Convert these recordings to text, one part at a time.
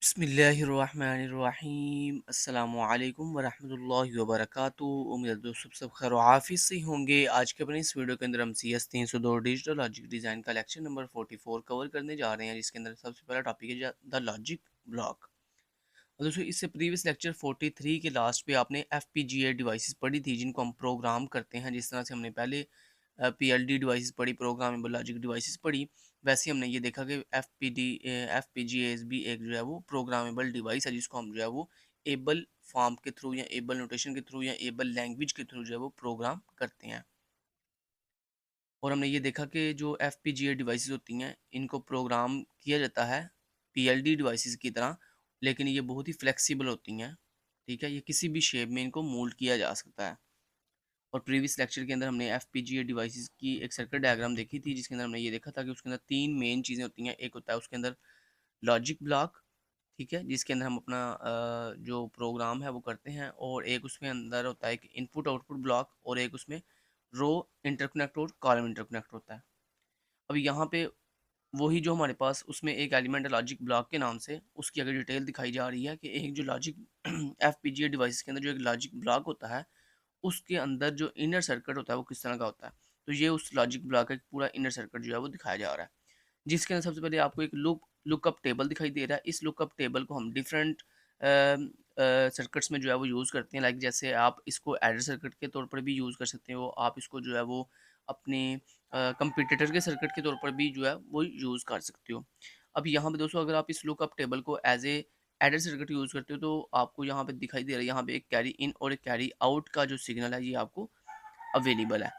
बिस्मिल्लाहिर्रहमानिर्रहीम अस्सलामुअलैकुम वरहमतुल्लाहि वबरकातुहू। उम्मीद है दोस्तों सब खैर आफिस से होंगे। आज के अपने इस वीडियो के अंदर हम C S 302 digital logic design का लेक्चर नंबर 44 कवर करने जा रहे हैं, जिसके अंदर सबसे पहला टॉपिक है द लॉजिक ब्लॉक। और दोस्तों इससे प्रीवियस लेक्चर 43 के लास्ट पे आपने एफ पी जी ए डिवाइसेस पढ़ी थी, जिनको हम प्रोग्राम करते हैं। जिस तरह से हमने पहले पी एल डी डिवाइसेस पढ़ी, प्रोग्रामेबल लॉजिक डिवाइसेस पढ़ी, वैसे ही हमने ये देखा कि एफ पी जी एस भी एक जो है वो प्रोग्रामेबल डिवाइस है, जिसको हम जो है वो एबल फॉर्म के थ्रू या एबल नोटेशन के थ्रू या एबल लैंग्वेज के थ्रू जो है वो प्रोग्राम करते हैं। और हमने ये देखा कि जो एफ पी जी ए डिवाइसेस होती हैं, इनको प्रोग्राम किया जाता है पी एल डी डिवाइसेस की तरह, लेकिन ये बहुत ही फ्लेक्सिबल होती हैं। ठीक है, ये किसी भी शेप में इनको मोल्ड किया जा सकता है। और प्रीवियस लेक्चर के अंदर हमने एफ पी जी ए डिवाइसेस की एक सर्किट डायग्राम देखी थी, जिसके अंदर हमने ये देखा था कि उसके अंदर तीन मेन चीज़ें होती हैं। एक होता है उसके अंदर लॉजिक ब्लॉक, ठीक है, जिसके अंदर हम अपना जो प्रोग्राम है वो करते हैं। और एक उसमें अंदर होता है एक इनपुट आउटपुट ब्लॉक, और एक उसमें रो इंटरकनेक्ट और कॉलम इंटरकनेक्ट होता है। अब यहाँ पे वही जो हमारे पास उसमें एक एलिमेंट है लॉजिक ब्लॉक के नाम से, उसकी अगर डिटेल दिखाई जा रही है कि एक जो logic F P G a device के अंदर जो एक लॉजिक ब्लॉक होता है, उसके अंदर जो इनर सर्किट होता है वो किस तरह का होता है। तो ये उस लॉजिक ब्लॉक का एक पूरा इनर सर्किट जो है वो दिखाया जा रहा है, जिसके अंदर सबसे पहले आपको एक लुकअप टेबल दिखाई दे रहा है। इस लुकअप टेबल को हम डिफरेंट सर्किट्स में जो है वो यूज़ करते हैं। लाइक जैसे आप इसको एडर सर्किट के तौर पर भी यूज़ कर सकते हो, आप इसको जो है वो अपने कंपटीटर के सर्किट के तौर पर भी जो है वो यूज़ कर सकते हो। अब यहाँ पे दोस्तों अगर आप इस लुकअप टेबल को as a adder circuit use करते हो, तो आपको यहाँ पे दिखाई दे रहा है, यहाँ पे एक कैरी इन और एक कैरी आउट का जो सिग्नल है ये आपको अवेलेबल है।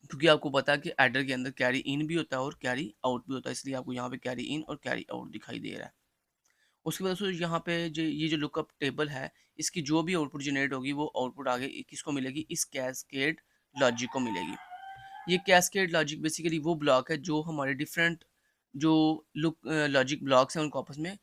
क्योंकि आपको पता है कि एडर के अंदर कैरी इन भी होता है और कैरी आउट भी होता है, इसलिए आपको यहाँ पे कैरी इन और कैरी आउट दिखाई दे रहा है। उसकी वजह से यहाँ पे जो ये जो लुकअप टेबल है, इसकी जो भी आउटपुट जनरेट होगी वो आउटपुट आगे किसको मिलेगी, इस कैस्केड लॉजिक को मिलेगी। ये कैस्केड लॉजिक बेसिकली वो ब्लॉक है जो हमारे डिफरेंट जो लॉजिक ब्लॉक्स हैं उनको आपस में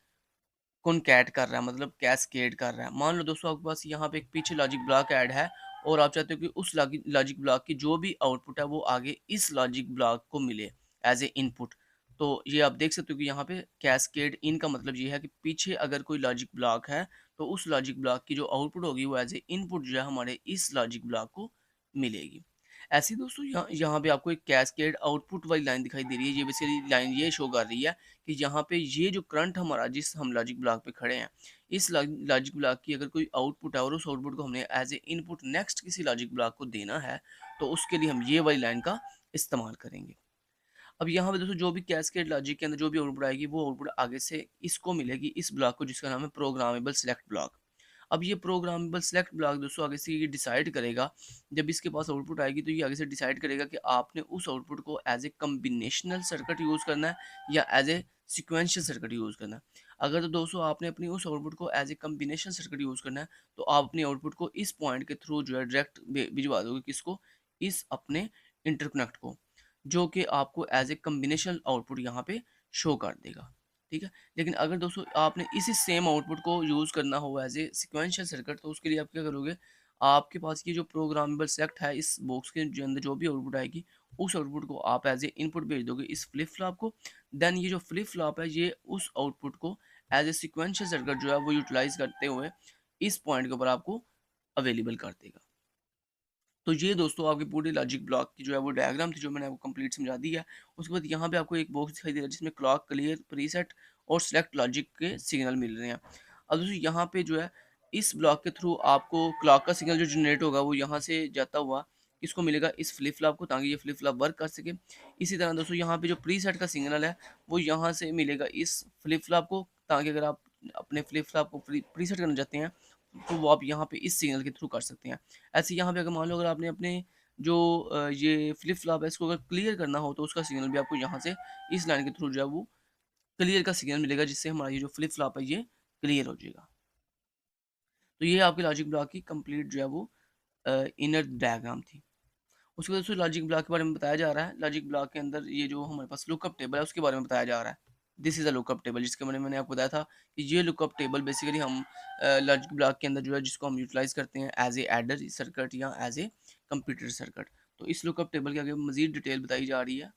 कॉनकैट कर रहा है, मतलब कैस्केड कर रहा है। मान लो दोस्तों आपके पास यहाँ पे एक पीछे लॉजिक ब्लॉक ऐड है, और आप चाहते हो कि उस लॉजिक ब्लॉक की जो भी आउटपुट है वो आगे इस लॉजिक ब्लॉक को मिले एज ए इनपुट। तो ये आप देख सकते हो कि यहाँ पे कैस्केड इन का मतलब ये है कि पीछे अगर कोई लॉजिक ब्लॉक है, तो उस लॉजिक ब्लॉक की जो आउटपुट होगी वो एज ए इनपुट जो है हमारे इस लॉजिक ब्लॉक को मिलेगी। ऐसे ही दोस्तों यहाँ पे आपको एक कैस्केड आउटपुट वाली लाइन दिखाई दे रही है। ये बेसिकली लाइन ये शो कर रही है कि यहाँ पे ये जो करंट हमारा जिस हम लॉजिक ब्लॉक पे खड़े हैं, इस लॉजिक ब्लॉक की अगर कोई आउटपुट है और उस आउटपुट को हमने एज ए इनपुट नेक्स्ट किसी लॉजिक ब्लॉक को देना है, तो उसके लिए हम ये वाली लाइन का इस्तेमाल करेंगे। अब यहाँ पे दोस्तों जो भी कैस्केड लॉजिक के अंदर जो भी आउटपुट आएगी वो आउटपुट आगे से इसको मिलेगी, इस ब्लॉक को, जिसका नाम है प्रोग्रामेबल सिलेक्ट ब्लॉक। अब ये प्रोग्रामेबल सिलेक्ट ब्लॉक दोस्तों आगे से ये डिसाइड करेगा, जब इसके पास आउटपुट आएगी तो ये आगे से डिसाइड करेगा कि आपने उस आउटपुट को as a combinational circuit use करना है या as a sequential circuit use करना है। अगर तो दोस्तों आपने अपनी उस आउटपुट को as a combination circuit use करना है, तो आप अपनी आउटपुट को इस पॉइंट के थ्रू जो है डायरेक्ट भिजवा दोगे, किसको, इस अपने इंटरकनेक्ट को, जो कि आपको एज ए कम्बिनेशन आउटपुट यहाँ पे शो कर देगा। ठीक है, लेकिन अगर दोस्तों आपने इसी सेम आउटपुट को यूज़ करना हो एज ए सिक्वेंशियल सर्किट, तो उसके लिए आप क्या करोगे, आपके पास ये जो प्रोग्रामेबल सेलेक्ट है, इस बॉक्स के जो अंदर जो भी आउटपुट आएगी, उस आउटपुट को आप एज ए इनपुट भेज दोगे इस फ्लिप फ्लॉप को। देन ये जो फ्लिप फ्लॉप है ये उस आउटपुट को एज ए सिक्वेंशियल सर्किट जो है वो यूटिलाइज करते हुए इस पॉइंट के ऊपर आपको अवेलेबल कर देगा। तो ये दोस्तों आपकी पूरी लॉजिक ब्लॉक की जो है वो डायग्राम थी, जो मैंने आपको कंप्लीट समझा दी है। उसके बाद यहाँ पे आपको एक बॉक्स दिखाई दे रहा है जिसमें क्लॉक, क्लियर, प्रीसेट और सिलेक्ट लॉजिक के सिग्नल मिल रहे हैं। अब दोस्तों यहाँ पे जो है इस ब्लॉक के थ्रू आपको क्लॉक का सिग्नल जो जनरेट होगा वो यहाँ से जाता हुआ किसको मिलेगा, इस फ्लिप फ्लॉप को, ताकि ये फ्लिप फ्लॉप वर्क कर सके। इसी तरह दोस्तों यहाँ पे जो प्रीसेट का सिग्नल है वो यहाँ से मिलेगा इस फ्लिप फ्लॉप को, ताकि अगर आप अपने फ्लिप फ्लॉप को प्रीसेट करना चाहते हैं तो वो आप यहाँ पे इस सिग्नल के थ्रू कर सकते हैं। ऐसे यहाँ पे अगर मान लो अगर आपने अपने जो ये फ्लिप फ्लॉप है इसको अगर क्लियर करना हो, तो उसका सिग्नल भी आपको यहाँ से इस लाइन के थ्रू जो है वो क्लियर का सिग्नल मिलेगा, जिससे हमारा ये जो फ्लिप फ्लॉप है ये क्लियर हो जाएगा। तो ये आपके लॉजिक ब्लॉक की कंप्लीट जो है वो इनर डायग्राम थी। उसके बाद लॉजिक ब्लॉक के बारे में बताया जा रहा है। लॉजिक ब्लॉक के अंदर ये जो हमारे पास लुकअप टेबल है उसके बारे में बताया जा रहा है। This is a lookup table, जिसके बारे में मैंने आपको बताया था कि ये लुकअप टेबल बेसिकली हम लॉजिक ब्लॉक के अंदर जो है जिसको हम यूटिलाइज करते हैं एज ए एडर सर्किट या एज ए कंप्यूटर सर्किट। तो इस लुकअप टेबल के आगे मजीद डिटेल बताई जा रही है।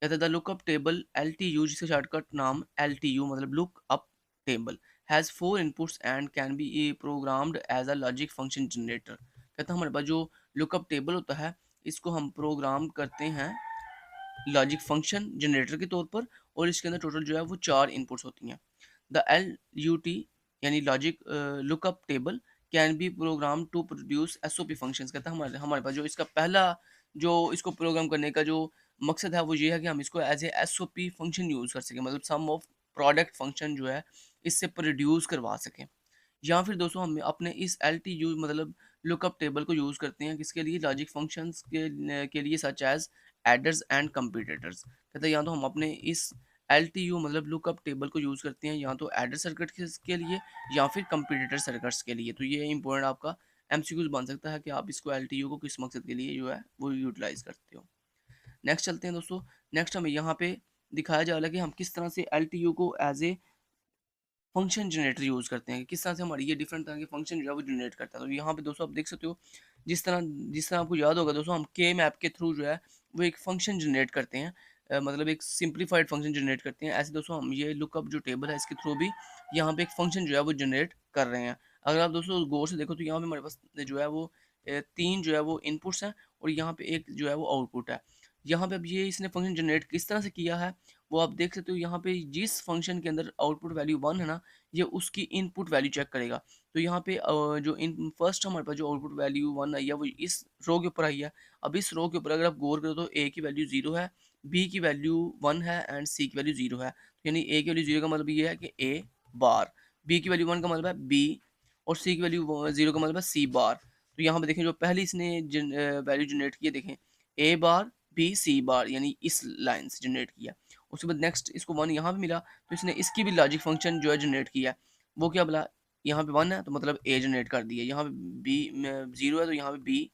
कहता है the lookup table L T you, जिसका शॉर्टकट नाम एल टी यू मतलब look up table has four inputs and can be programmed as a logic function generator। कहता है हमारे पास जो लुकअप टेबल होता है इसको हम प्रोग्राम करते हैं लॉजिक फंक्शन जनरेटर के तौर पर, और इसके अंदर टोटल जो है वो 4 इनपुट्स होती हैं। द एल यू टी यानी logic lookup table can be program to produce S O P function. कहता है हमारे हमारे पास जो इसका पहला जो इसको प्रोग्राम करने का जो मकसद है वो ये है कि हम इसको as a S O P function use कर सकें, मतलब सम ऑफ प्रोडक्ट फंक्शन जो है इससे प्रोड्यूस करवा सकें। या फिर दोस्तों हम अपने इस एल टी यू मतलब लुकअप टेबल को यूज़ करते हैं किसके लिए, लॉजिक फंक्शंस के लिए such as adders and competitors. कहते हैं या तो हम अपने इस एल टी यू मतलब लुकअप टेबल को यूज़ करते हैं या तो एडर सर्किट के लिए या फिर कंपटीटर सर्किट्स के लिए। तो ये इंपॉर्टेंट आपका एमसीक्यूज बन सकता है कि आप इसको एल टी यू को किस मकसद के लिए जो है वो यूटिलाइज करते हो। नेक्स्ट चलते हैं दोस्तों। नेक्स्ट हमें यहाँ पे दिखाया जा रहा है कि हम किस तरह से एल टी यू को as a function generator use करते हैं, किस तरह से हमारी ये डिफरेंट तरह के फंक्शन जो है वो जनरेट करता है। तो यहाँ पे दोस्तों आप देख सकते हो जिस तरह आपको याद होगा दोस्तों हम के मैप के थ्रू जो है वो एक फंक्शन जनरेट करते हैं, मतलब एक सिंप्लीफाइड फंक्शन जनरेट करते हैं। ऐसे दोस्तों हम ये लुकअप जो टेबल है इसके थ्रू भी यहाँ पे एक फंक्शन जो है वो जनरेट कर रहे हैं। अगर आप दोस्तों गौर से देखो तो यहाँ पे हमारे पास जो है वो तीन जो है वो इनपुट्स हैं और यहाँ पे एक जो है वो आउटपुट है। यहाँ पे अब ये इसने फंक्शन जनरेट किस तरह से किया है वो आप देख सकते हो। यहाँ पे जिस फंक्शन के अंदर आउटपुट वैल्यू 1 है ना, ये उसकी इनपुट वैल्यू चेक करेगा। तो यहाँ पे जो इन फर्स्ट हमारे पास जो आउटपुट वैल्यू 1 आई है वो इस रो के ऊपर आई है। अब इस रो के ऊपर अगर आप गौर करो तो ए की वैल्यू 0 है, बी की वैल्यू 1 है एंड सी की वैल्यू 0 है। तो यानी ए की वैल्यू 0 का मतलब ये है कि ए बार, बी की वैल्यू 1 का मतलब है बी और सी की वैल्यू 0 का मतलब है सी बार। तो यहाँ पे देखें जो पहली इसने वैल्यू जनरेट की है, देखें ए बार बी सी बार यानी इस लाइन से जनरेट किया। उसके बाद नेक्स्ट इसको 1 यहाँ पे मिला तो इसने इसकी भी लॉजिक फंक्शन जो है जनरेट किया। वो क्या बोला, यहाँ पे 1 है तो मतलब ए जनरेट कर दिया, यहाँ पे बी 0 है तो यहाँ पे बी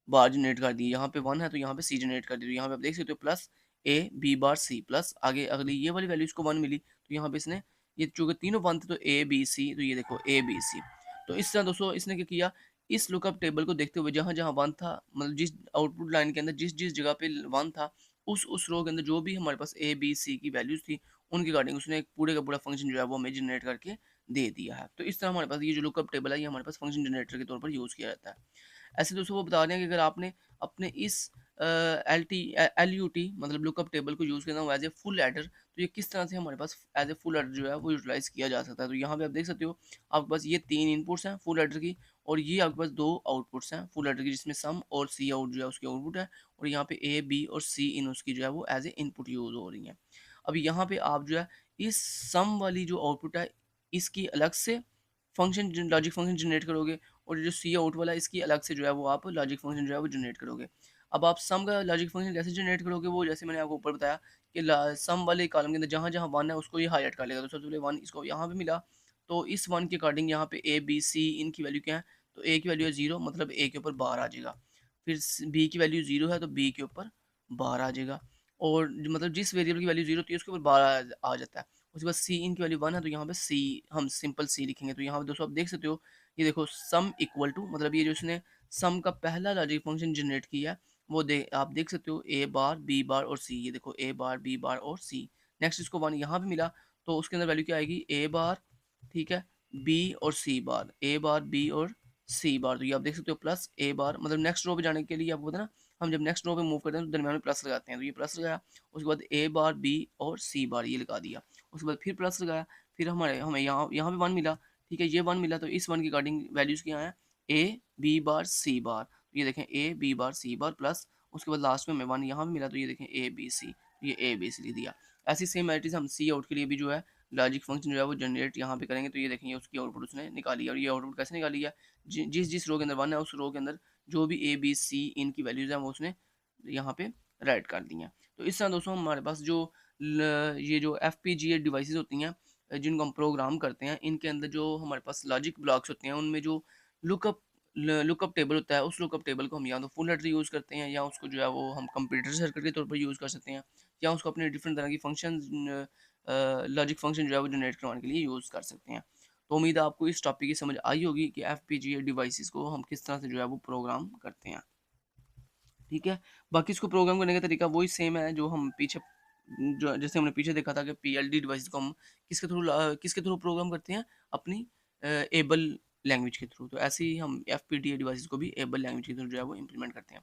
बार जनरेट कर दिए, यहाँ पे 1 है तो यहाँ पे सी जनरेट कर दी। तो यहाँ पे आप देख सकते हो plus A B bar C plus आगे अगली ये वाली वैल्यू इसको 1 मिली तो यहाँ पे इसने ये चूंकि तीनों 1 थे तो ए बी सी, तो ये देखो ए बी सी। तो इस तरह दोस्तों इसने क्या किया, इस लुकअप टेबल को देखते हुए जहाँ जहाँ 1 था मतलब जिस आउटपुट लाइन के अंदर जिस जिस जगह पे 1 था उस रो के अंदर जो भी हमारे पास ए बी सी की वैल्यूज थी उनके अकॉर्डिंग उसने एक पूरे का पूरा फंक्शन जो है वो हमें जनरेट करके दे दिया है। तो इस तरह हमारे पास ये जो लुकअप टेबल है ये हमारे पास फंक्शन जनरेटर के तौर पर यूज़ किया जाता है। ऐसे दोस्तों वो बता रहे हैं कि अगर आपने अपने इस एल यू टी मतलब लुकअप टेबल को यूज़ करना हो एज ए फुल एडर तो ये किस तरह से हमारे पास एज ए फुल एडर जो है वो यूटिलाइज किया जा सकता है। तो यहाँ पे आप देख सकते हो आपके पास ये 3 इनपुट्स हैं फुल एडर की और ये आपके पास 2 आउटपुट्स हैं फुल एडर की जिसमें सम और सी आउट जो है उसकी आउटपुट है और यहाँ पे ए बी और सी इन उसकी जो है वो एज ए इनपुट यूज़ हो रही हैं। अब यहाँ पे आप जो है इस सम वाली जो आउटपुट है इसकी अलग से फंक्शन लॉजिक फंक्शन जनरेट करोगे और जो सी आउट वाला है इसकी अलग से जो है वो आप लॉजिक फंक्शन जो है वो जनरेट करोगे। अब आप सम का लॉजिक फंक्शन कैसे जनरेट करोगे वो जैसे मैंने आपको ऊपर बताया कि सम वाले कॉलम के अंदर जहाँ जहाँ 1 है उसको ये हाईलाइट कर लेगा। तो सबसे पहले 1 इसको यहाँ पे मिला तो इस 1 के अकॉर्डिंग यहाँ पे ए बी सी इनकी वैल्यू क्या है, तो ए की वैल्यू है 0 मतलब ए के ऊपर बार आ जाएगा। फिर बी की वैल्यू 0 है तो बी के ऊपर बार आ जाएगा और मतलब जिस वेरिएबल की वैल्यू 0 होती है उसके ऊपर बार आ जाता है। उसके बाद सी इन की वैल्यू 1 है तो यहाँ पे सी हम सिंपल सी लिखेंगे। तो यहाँ पे दोस्तों आप देख सकते हो ये देखो सम इक्वल टू मतलब ये जो इसने सम का पहला लॉजिक फंक्शन जनरेट किया वो आप देख सकते हो ए बार बी बार और सी, ये देखो ए बार बी बार और सी। नेक्स्ट इसको 1 यहाँ पे मिला तो उसके अंदर वैल्यू क्या आएगी ए बार, ठीक है, बी और सी बार, ए बार बी और सी बार। तो ये आप देख सकते हो प्लस ए बार मतलब नेक्स्ट रो पे जाने के लिए आपको पता ना हम जब नेक्स्ट रो पे मूव करते हैं तो दरम्यान में प्लस लगाते हैं। तो ये प्लस लगाया उसके बाद ए बार बी और सी बार ये लगा दिया, उसके बाद फिर प्लस लगाया फिर हमें यहाँ यहाँ पे 1 मिला, ठीक है, ये 1 मिला तो इस 1 के अकॉर्डिंग वैल्यूज़ क्या है ए बी बार सी बार। तो ये देखें ए बी बार सी बार प्लस उसके बाद लास्ट में हमें 1 यहाँ पे मिला तो ये देखें ए बी सी, ये ए बी सी लिख दिया। ऐसी सेम एडिटिव हम सी आउट के लिए भी जो है लॉजिक फंक्शन जो है वो जनरेट यहाँ पे करेंगे। तो ये देखेंगे उसकी आउटपुट उसने निकाली है और ये आउटपुट कैसे निकाली है, जिस जिस रो के अंदर 1 है उस रो के अंदर जो भी ए बी सी इनकी वैल्यूज़ हैं वो उसने यहाँ पे राइट कर दी हैं। तो इस तरह दोस्तों हमारे पास जो ये जो एफ पी जी ए डिवाइसेस होती हैं जिनको हम प्रोग्राम करते हैं इनके अंदर जो हमारे पास लॉजिक ब्लॉक्स होते हैं उनमें जो लुकअप लुकअप टेबल होता है उस लुकअप टेबल को हम या तो फुल हेडर यूज़ करते हैं या उसको जो है वो हम कंप्यूटर सर्किट के तौर पर यूज़ कर सकते हैं या उसको अपने डिफरेंट तरह की फंक्शन लॉजिक फंक्शन जो है वो जनरेट करवाने के लिए यूज़ कर सकते हैं। तो उम्मीद है आपको इस टॉपिक की समझ आई होगी कि एफ पी जी ए डिवाइसेस को हम किस तरह से जो है वो प्रोग्राम करते हैं। ठीक है, बाकी इसको प्रोग्राम करने का तरीका वही सेम है जो हम पीछे जो जैसे हमने पीछे देखा था कि पीएलडी डिवाइस को हम किसके थ्रू प्रोग्राम करते हैं, अपनी एबल लैंग्वेज के थ्रू। तो ऐसे ही हम एफपीजीए डिवाइस को भी एबल लैंग्वेज के थ्रू जो है वो इम्प्लीमेंट करते हैं।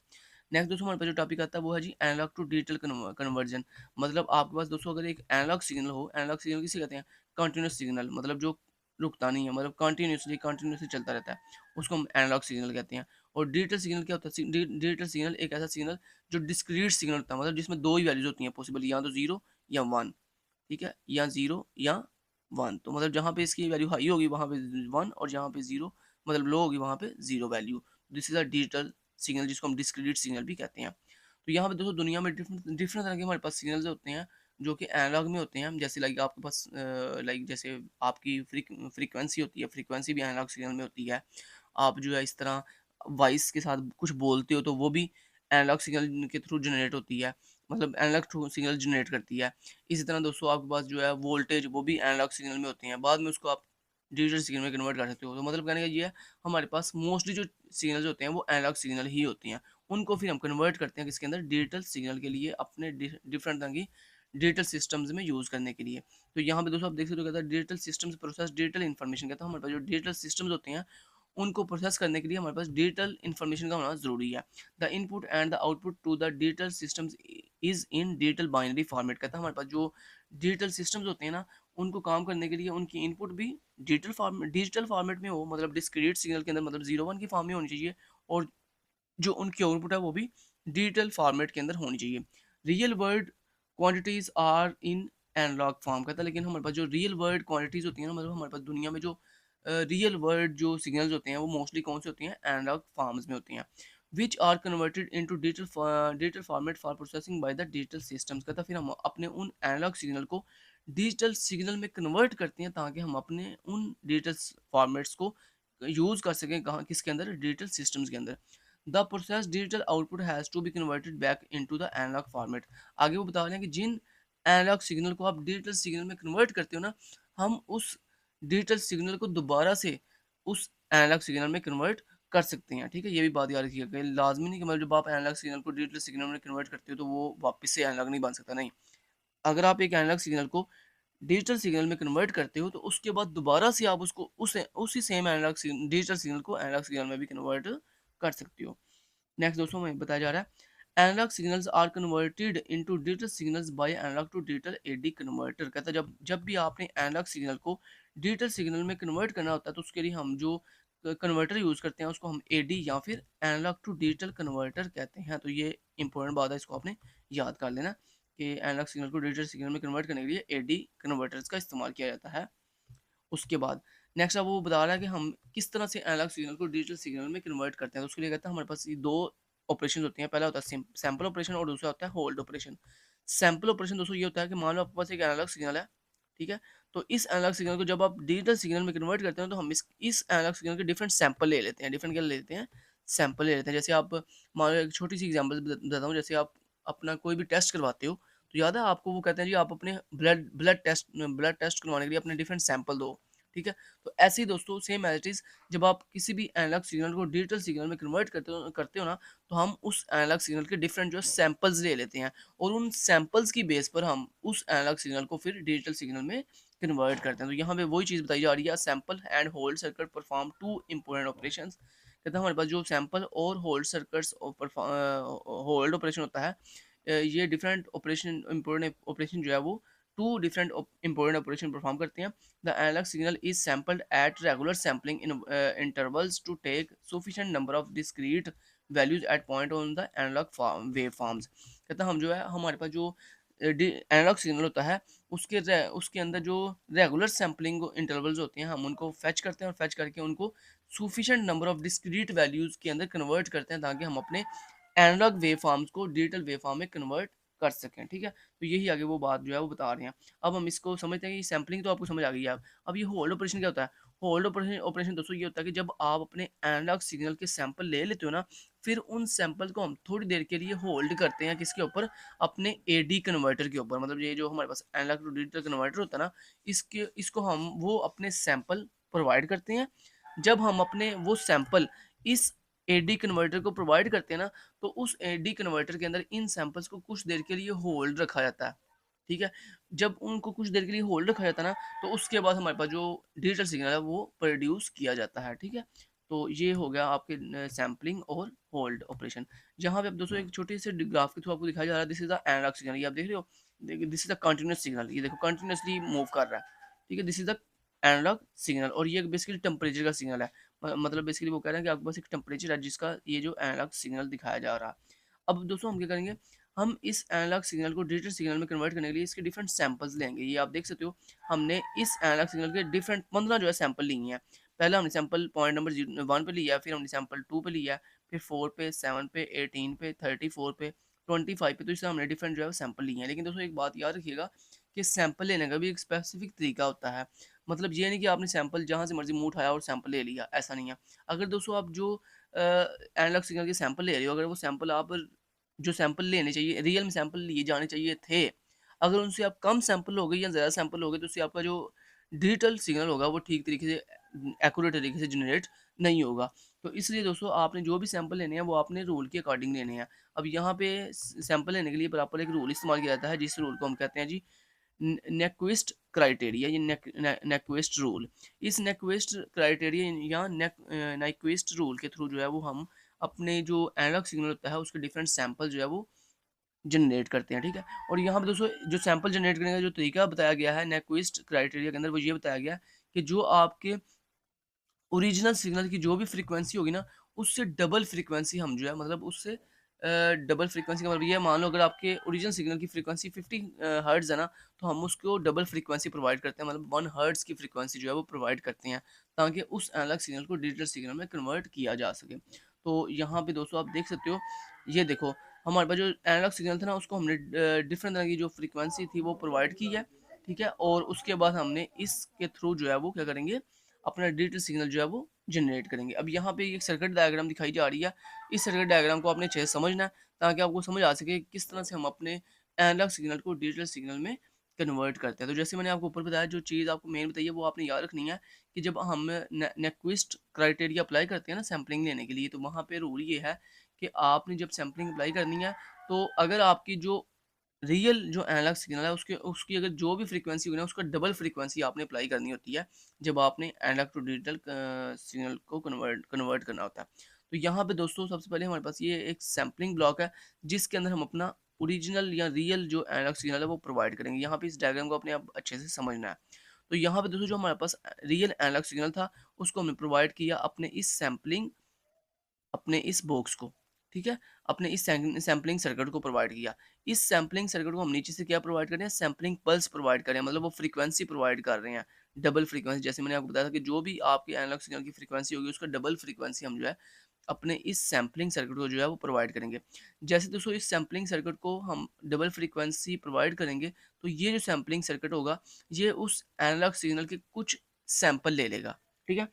नेक्स्ट दोस्तों हमारे पास जो टॉपिक आता है वो है जी एनालॉग टू डिजिटल कन्वर्जन। मतलब आपके पास दोस्तों अगर एक एनालॉग सिग्नल हो, एनालॉग सिग्नल किसे कहते हैं, कंटिन्यूस सिग्नल, मतलब जो रुकता नहीं है, मतलब कंटिन्यूसली चलता रहता है, उसको हम एनालॉग सिग्नल कहते हैं। और डिजिटल सिग्नल क्या होता है, डिजिटल सिग्नल एक ऐसा सिग्नल जो डिस्क्रीट सिग्नल होता है, मतलब जिसमें दो ही वैल्यूज होती हैं पॉसिबल, या तो जीरो या वन, ठीक है, या जीरो या वन। तो मतलब जहाँ पे इसकी वैल्यू हाई होगी वहाँ पे वन, और जहाँ पे जीरो मतलब लो होगी वहाँ पे zero value. This is a digital signal, जिसको हम डिस्क्रीट सिग्नल भी कहते हैं। तो यहाँ पे दोस्तों दुनिया में डिफरेंट डिफरेंट तरह के हमारे पास सिग्नल्स होते हैं जो कि एनालॉग में होते हैं। जैसे लाइक आपके पास लाइक जैसे आपकी फ्रीक्वेंसी होती है, फ्रीक्वेंसी भी एनालॉग सिग्नल में होती है। आप जो है इस तरह वॉइस के साथ कुछ बोलते हो तो वो भी एनालॉग सिग्नल के थ्रू जनरेट होती है, मतलब एनालॉग थ्रू सिग्नल जनरेट करती है। इसी तरह दोस्तों आपके पास जो है वोल्टेज, वो भी एनालॉग सिग्नल में होते हैं, बाद में उसको आप डिजिटल सिग्नल में कन्वर्ट कर सकते हो। तो मतलब कहने का ये है, हमारे पास मोस्टली जो सिग्नल्स होते हैं वो एनालॉग सिग्नल ही होती हैं। उनको फिर हम कन्वर्ट करते हैं किसके अंदर, डिजिटल सिग्नल के लिए, अपने डिफरेंट तरह की डिजिटल सिस्टम्स में यूज़ करने के लिए। तो यहाँ पे दोस्तों आप देख सकते हो, कहता है digital systems process digital information. कहता है हमारे पास जो डिजिटल सिस्टम्स होते हैं उनको प्रोसेस करने के लिए हमारे पास डिजिटल इन्फॉर्मेशन का होना ज़रूरी है। The input and the output to the digital systems is in digital binary format. कहता है हमारे पास जो डिजिटल सिस्टम्स होते हैं ना, उनको काम करने के लिए उनकी इनपुट भी डिजिटल फॉर्मेट में हो, मतलब डिस्क्रीट सिग्नल के अंदर, मतलब जीरो वन की फॉर्म में होनी चाहिए, और जो उनकी आउटपुट है वो भी डिजिटल फॉर्मेट के अंदर होनी चाहिए। Real world quantities are in analog form. कहता है लेकिन हमारे पास जो रियल वर्ल्ड क्वांटिटीज होती हैं ना, मतलब हमारे पास दुनिया में जो रियल वर्ल्ड जो सिग्नल्स होते हैं वो मोस्टली कौन से होती हैं, एनालॉग फॉर्म्स में होती हैं, which are converted into digital format for processing by the digital systems. कहता है फिर हम अपने उन एनालॉग सिग्नल को डिजिटल सिग्नल में कन्वर्ट करते हैं ताकि हम अपने उन डिजिटल फॉर्मेट्स को यूज़ कर सकें, कहाँ, किसके अंदर, डिजिटल सिस्टम्स के अंदर। The process digital output has to be converted back into the analog format. आगे वो बता रहे हैं कि जिन एनालॉग सिग्नल को आप डिजिटल सिग्नल में कन्वर्ट करते हो ना, हम उस डिजिटल सिग्नल को दोबारा से उस एनालॉग सिग्नल में कन्वर्ट कर सकते हैं। ठीक है, ये भी बात याद रखिएगा, लाजमी नहीं कि मतलब जब आप एनालॉग सिग्नल को डिजिटल सिग्नल में कन्वर्ट करते हो तो वो वापस से एनालॉग नहीं बन सकता, नहीं। अगर आप एक एनालॉग सिग्नल को डिजिटल सिग्नल में कन्वर्ट करते हो तो उसके बाद दोबारा से आप उसको उसी सेम एनालॉग डिजिटल सिग्नल को एनालॉग सिग्नल में भी कन्वर्ट कर सकते हो। नेक्स्ट दोस्तों में बताया जा रहा है, analog signals are converted into digital signals by analog to digital AD converter. कहता है जब जब भी आपने एनालॉग सिग्नल को डिजिटल सिग्नल में कन्वर्ट करना होता है तो उसके लिए हम जो कन्वर्टर यूज़ करते हैं उसको हम एडी या फिर एनालॉग टू डिजिटल कन्वर्टर कहते हैं। तो ये इंपॉर्टेंट बात है, इसको आपने याद कर लेना कि एनालॉग सिग्नल को डिजिटल सिग्नल में कन्वर्ट करने के लिए एडी कन्वर्टर्स का इस्तेमाल किया जाता है। उसके बाद नेक्स्ट अब वो बता रहा है कि हम किस तरह से एनालॉग सिग्नल को डिजिटल सिग्नल में कन्वर्ट करते हैं। तो उसके लिए कहता है हमारे पास ये दो ऑपरेशन होते हैं, पहला होता है सैंपल ऑपरेशन और दूसरा होता है होल्ड ऑपरेशन। सैंपल ऑपरेशन दोस्तों ये होता है कि मान लो आपके पास एक एनालॉग सिग्नल है, ठीक है, तो इस एनालॉग सिग्नल को जब आप डिजिटल सिग्नल में कन्वर्ट करते हैं तो हम इस एनालॉग सिग्नल के डिफरेंट सैंपल ले लेते हैं, डिफरेंट क्या लेते हैं, सैंपल ले लेते हैं। जैसे आप मान लो एक छोटी सी एग्जांपल बताता हूँ, जैसे आप अपना कोई भी टेस्ट करवाते हो तो याद है आपको, वो कहते हैं जी आप अपने ब्लड टेस्ट करवाने के लिए अपने डिफरेंट सैंपल दो, ठीक है। तो ऐसे ही दोस्तों सेम एज इट इज, जब आप किसी भी एनालॉग सिग्नल को डिजिटल सिग्नल में कन्वर्ट करते हो ना, तो हम उस एनालॉग सिग्नल के डिफरेंट जो सैंपल्स ले लेते हैं, और उन सैंपल्स की बेस पर हम उस एनालॉग सिग्नल को फिर डिजिटल सिग्नल में कन्वर्ट करते हैं। तो यहाँ पे वही चीज़ बताई जा रही है, sample and hold circuit perform two important operations. कहते हैं हमारे पास जो सैंपल और होल्ड सर्किट्स होल्ड ऑपरेशन होता है, ये डिफरेंट ऑपरेशन इंपॉर्टेंट ऑपरेशन जो है वो two different important operation perform करते हैं। The analog signal is sampled at regular sampling intervals to take sufficient number of discrete values at point on the analog wave forms। कहता है हम जो है हमारे पास जो एनालॉग सिग्नल होता है उसके अंदर जो रेगुलर सैम्पलिंग इंटरवल्स होते हैं हम उनको फेच करते हैं, और फेच करके उनको sufficient number of discrete values के अंदर कन्वर्ट करते हैं ताकि हम अपने एनालॉग वेव फॉर्म्स को डिजिटल वेव फॉर्म में कन्वर्ट कर सकें। ठीक है, तो यही आगे वो बात जो है वो बता रहे हैं। अब हम इसको समझते हैं कि सैम्पलिंग तो आपको समझ आ गई है। अब ये होल्ड ऑपरेशन क्या होता है, होल्ड ऑपरेशन ऑपरेशन दोस्तों ये होता है कि जब आप अपने एनालॉग सिग्नल के सैंपल ले लेते हो ना, फिर उन सैंपल को हम थोड़ी देर के लिए होल्ड करते हैं, किसके ऊपर, अपने एडी कन्वर्टर के ऊपर। मतलब ये जो हमारे पास एनालॉग टू डिजिटल कन्वर्टर होता है ना, इसको हम वो अपने सैंपल प्रोवाइड करते हैं। जब हम अपने वो सैंपल इस एडी कन्वर्टर को प्रोवाइड करते हैं ना, तो उस एडी कन्वर्टर के अंदर इन सैंपल्स को कुछ देर के लिए होल्ड रखा जाता है। ठीक है? जब उनको कुछ देर के लिए होल्ड रखा जाता है ना, तो उसके बाद हमारे पास जो डिजिटल सिग्नल है वो प्रोड्यूस किया जाता है, ठीक है? तो ये हो गया आपके सैंपलिंग और होल्ड ऑपरेशन। जहाँ पे अब दोस्तों एक छोटे से ग्राफ के थ्रू आपको दिखाया जा रहा है, this is the analog signal, ये आप देख रहे हो? देखिए this is the continuous signal, ये देखो कंटीन्यूअसली मूव कर रहा है, ठीक है? This is the analog signal और ये बेसिकली टेम्परेचर का सिग्नल है। मतलब बेसिकली वो कह रहे हैं कि आपके पास एक टेम्परेचर है जिसका ये जो एनालॉग सिग्नल दिखाया जा रहा है। अब दोस्तों हम क्या करेंगे, हम इस एनालॉग सिग्नल को डिजिटल सिग्नल में कन्वर्ट करने के लिए इसके डिफरेंट सैंपल्स लेंगे। ये आप देख सकते हो, हमने इस एनालॉग सिग्नल के डिफरेंट 15 जो है सैंपल लिए हैं। पहला हमने सैंपल पॉइंट नंबर 1 पे लिया, फिर हमने सैंपल 2 पे लिया, फिर 4 पे, 7 पे, 18 पे, 34 पे, 25 पे, तो इससे हमने डिफरेंट जो है सैंपल लिए हैं। लेकिन दोस्तों एक बात याद रखिएगा कि सैंपल लेने का भी एक स्पेसिफिक तरीका होता है। मतलब ये नहीं कि आपने सैंपल जहाँ से मर्ज़ी मुँह उठाया और सैंपल ले लिया, ऐसा नहीं है। अगर दोस्तों आप जो एनालॉग सिग्नल के सैंपल ले रहे हो, अगर वो सैंपल आप जो सैंपल लेने चाहिए, रियल में सैंपल लिए जाने चाहिए थे, अगर उनसे आप कम सैंपल हो गए या ज़्यादा सैंपल हो गए, तो उससे आपका जो डिजिटल सिग्नल होगा वो ठीक तरीके से एक्यूरेट तरीके से जनरेट नहीं होगा। तो इसलिए दोस्तों आपने जो भी सैंपल लेने हैं वो आपने रूल के अकॉर्डिंग लेने हैं। अब यहाँ पे सैंपल लेने के लिए प्रॉपर एक रूल इस्तेमाल किया जाता है, जिस रूल को हम कहते हैं जी नेक्विस्ट क्राइटेरिया, ये नेक्विस्ट रूल। इस नेक्विस्ट क्राइटेरिया या नेक्विस्ट रूल के थ्रू जो है वो हम अपने जो एनालॉग सिग्नल होता है उसके डिफरेंट सैंपल जो है वो जनरेट करते हैं, ठीक है? और यहाँ पे दोस्तों जो सैंपल जनरेट करने का जो तरीका बताया गया है नेक्विस्ट क्राइटेरिया के अंदर, वो ये बताया गया है कि जो आपके ओरिजिनल सिग्नल की जो भी फ्रीक्वेंसी होगी ना, उससे डबल फ्रीक्वेंसी हम जो है मतलब उससे डबल फ्रीक्वेंसी का मतलब ये है, मान लो अगर आपके ओरिजिनल सिग्नल की फ्रीक्वेंसी 50 हर्ट्ज़ है ना, तो हम उसको डबल फ्रीक्वेंसी प्रोवाइड करते हैं, मतलब 1 हर्ट्ज़ की फ्रीक्वेंसी जो है वो प्रोवाइड करते हैं, ताकि उस एनालॉग सिग्नल को डिजिटल सिग्नल में कन्वर्ट किया जा सके। तो यहाँ पे दोस्तों आप देख सकते हो, ये देखो हमारे पास जो एनालॉग सिग्नल था ना, उसको हमने डिफरेंट तरह की जो फ्रीक्वेंसी थी वो प्रोवाइड की है, ठीक है? और उसके बाद हमने इसके थ्रू जो है वो क्या करेंगे, अपना डिजिटल सिग्नल जो है वो जनरेट करेंगे। अब यहाँ पे एक सर्किट डायग्राम दिखाई जा रही है। इस सर्किट डायग्राम को आपने अच्छे से समझना है, ताकि आपको समझ आ सके किस तरह से हम अपने एनालॉग सिग्नल को डिजिटल सिग्नल में कन्वर्ट करते हैं। तो जैसे मैंने आपको ऊपर बताया, जो चीज़ आपको मेन बताई है वो आपने याद रखनी है कि जब हम नेक्विस्ट क्राइटेरिया अप्लाई करते हैं ना सैंपलिंग लेने के लिए, तो वहाँ पे रूल ये है कि आपने जब सैंपलिंग अप्लाई करनी है, तो अगर आपकी जो रियल जो एनालॉग सिग्नल है उसके उसकी अगर जो भी फ्रीक्वेंसी होगी ना, उसका डबल फ्रीक्वेंसी आपने अप्लाई करनी होती है, जब आपने एनालॉग टू डिजिटल सिग्नल को कन्वर्ट कन्वर्ट करना होता है। तो यहाँ पे दोस्तों सबसे पहले हमारे पास ये एक सैंपलिंग ब्लॉक है, जिसके अंदर हम अपना ओरिजिनल या रियल जो एनालॉग सिग्नल है वो प्रोवाइड करेंगे। यहाँ पे इस डायग्राम को अपने आप अच्छे से समझना है। तो यहाँ पे दोस्तों जो हमारे पास रियल एनालॉग सिग्नल था, उसको हमने प्रोवाइड किया अपने इस बॉक्स को, ठीक है? अपने इस सैंपलिंग सर्किट को प्रोवाइड किया। इस सैंपलिंग सर्किट को हम नीचे से क्या प्रोवाइड कर रहे हैं? सैंपलिंग पल्स प्रोवाइड कर रहे हैं, मतलब वो फ्रीक्वेंसी प्रोवाइड कर रहे हैं। डबल फ्रीक्वेंसी, जैसे मैंने आपको बताया था कि जो भी आपके एनालॉग सिग्नल की फ्रीक्वेंसी होगी, उसका डबल फ्रीक्वेंसी हम जो है अपने इस सैंपलिंग सर्किट को जो है वो प्रोवाइड करेंगे। जैसे दोस्तों इस सैंपलिंग सर्किट को हम डबल फ्रीक्वेंसी प्रोवाइड करेंगे, तो ये जो सैंपलिंग सर्किट होगा, ये उस एनालॉग सिग्नल के कुछ सैंपल ले लेगा, ठीक है?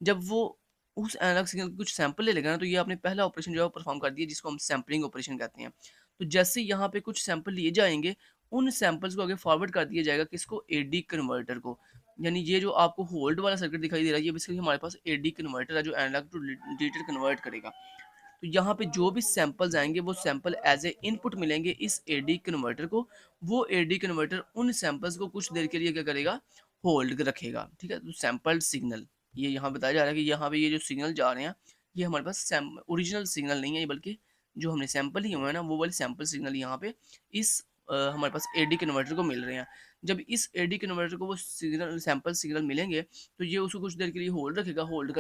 जब वो उस एनालॉग सिग्नल के कुछ सैंपल ले लेगा ना, तो ये आपने पहला ऑपरेशन जो है वो परफॉर्म कर दिया, जिसको हम सैंपलिंग ऑपरेशन कहते हैं। तो जैसे यहाँ पे कुछ सैंपल लिए जाएँगे, उन सैंपल्स को आगे फॉरवर्ड कर दिया जाएगा किसको? एडी कन्वर्टर को। यानी ये जो आपको होल्ड वाला सर्किट दिखाई दे रहा है, ये बेसिकली हमारे पास एडी कन्वर्टर है, जो एनालॉग टू डिजिटल कन्वर्ट करेगा। तो यहाँ पे जो भी सैंपल्स आएँगे, वो सैंपल एज़ ए इनपुट मिलेंगे इस एडी कन्वर्टर को। वो एडी कन्वर्टर उन सैंपल्स को कुछ देर के लिए क्या करेगा? होल्ड रखेगा, ठीक है? तो सैंपल्ड सिग्नल, ये यहाँ बताया जा रहा है कि यहाँ पे ये जो सिग्नल जा रहे हैं, ये हमारे पास ओरिजिनल सिग्नल नहीं है, बल्कि जो हमने सैंपल लिए हुए हैं ना, वो वाले सैंपल सिग्नल यहाँ पे इस हमारे पास एडी कन्वर्टर को मिल रहे हैं। जब इस एडी कन्वर्टर को वो सिग्नल सैंपल सिग्नल मिलेंगे, तो ये उसको कुछ देर के लिए होल्ड रखेगा। होल्ड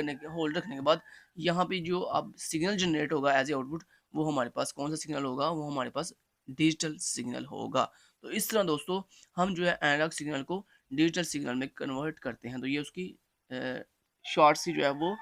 रखने के बाद यहाँ पे जो अब सिग्नल जनरेट होगा एज ए आउटपुट, वो हमारे पास कौन सा सिग्नल होगा? वो हमारे पास डिजिटल सिग्नल होगा। तो इस तरह दोस्तों हम जो है एनालॉग सिग्नल को डिजिटल सिग्नल में कन्वर्ट करते हैं। तो ये उसकी शॉर्ट सी जो है वो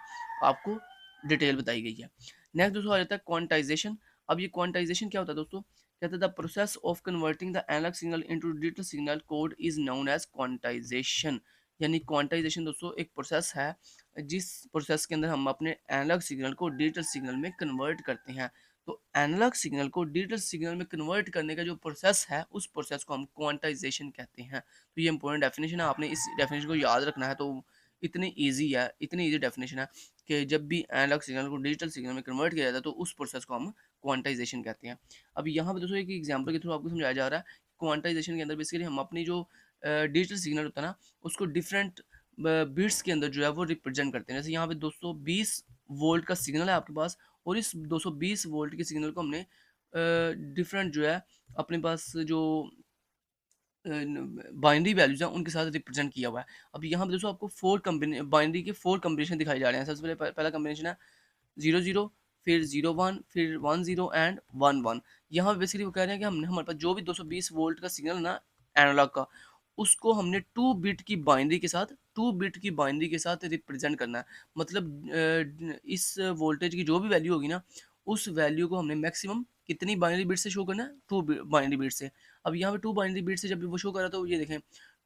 आपको डिटेल बताई गई है। नेक्स्ट दोस्तों आ जाता है क्वांटाइजेशन। अब ये क्वांटाइजेशन क्या होता है दोस्तों? कहते हैं the process of converting the analog signal into digital signal code is known as quantization. यानी क्वांटाइजेशन दोस्तों एक प्रोसेस है, जिस प्रोसेस के अंदर हम अपने एनालॉग सिग्नल को डिजिटल सिग्नल में कन्वर्ट करते हैं। तो एनालॉग सिग्नल को डिजिटल सिग्नल में कन्वर्ट करने का जो प्रोसेस है, उस प्रोसेस को हम क्वांटाइजेशन कहते हैं। तो ये इंपॉर्टेंट डेफिनेशन है, आपने इस डेफिनेशन को याद रखना है। तो इतनी ईजी डेफिनेशन है कि जब भी एनालॉग सिग्नल को डिजिटल सिग्नल में कन्वर्ट किया जाता है, तो उस प्रोसेस को हम क्वांटाइजेशन कहते हैं। अब यहाँ पे दोस्तों एक एग्जांपल के थ्रू आपको समझाया जा रहा है क्वांटाइजेशन के अंदर बेसिकली हम अपनी जो डिजिटल सिग्नल होता है ना, उसको डिफरेंट बिट्स के अंदर जो है वो रिप्रेजेंट करते हैं। जैसे यहाँ पे 220 वोल्ट का सिग्नल है आपके पास, और इस 220 वोल्ट के सिग्नल को हमने डिफरेंट जो है अपने पास जो बाइनरी वैल्यूज़ हैं उनके साथ रिप्रेजेंट किया हुआ है। अब यहाँ पे दोस्तों आपको 4 बाइनरी के 4 कॉम्बिनेशन दिखाए जा रहे हैं। सबसे पहले पहला कॉम्बिनेशन है 00, फिर 01, फिर 10 एंड 11। यहाँ पे बेसिकली वो कह रहे हैं कि हमने हमारे पास जो भी 220 वोल्ट का सिग्नल है ना एनालॉग का, उसको हमने 2 बिट की बाइनरी के साथ रिप्रेजेंट करना है। मतलब इस वोल्टेज की जो भी वैल्यू होगी ना, उस वैल्यू को हमने मैक्सिमम कितनी बाइनरी बिट से शो करना है, 2 बाइनरी बिट से। अब यहाँ पे 2 बाइनरी बिट से जब भी वो शो कर रहा है, तो ये देखें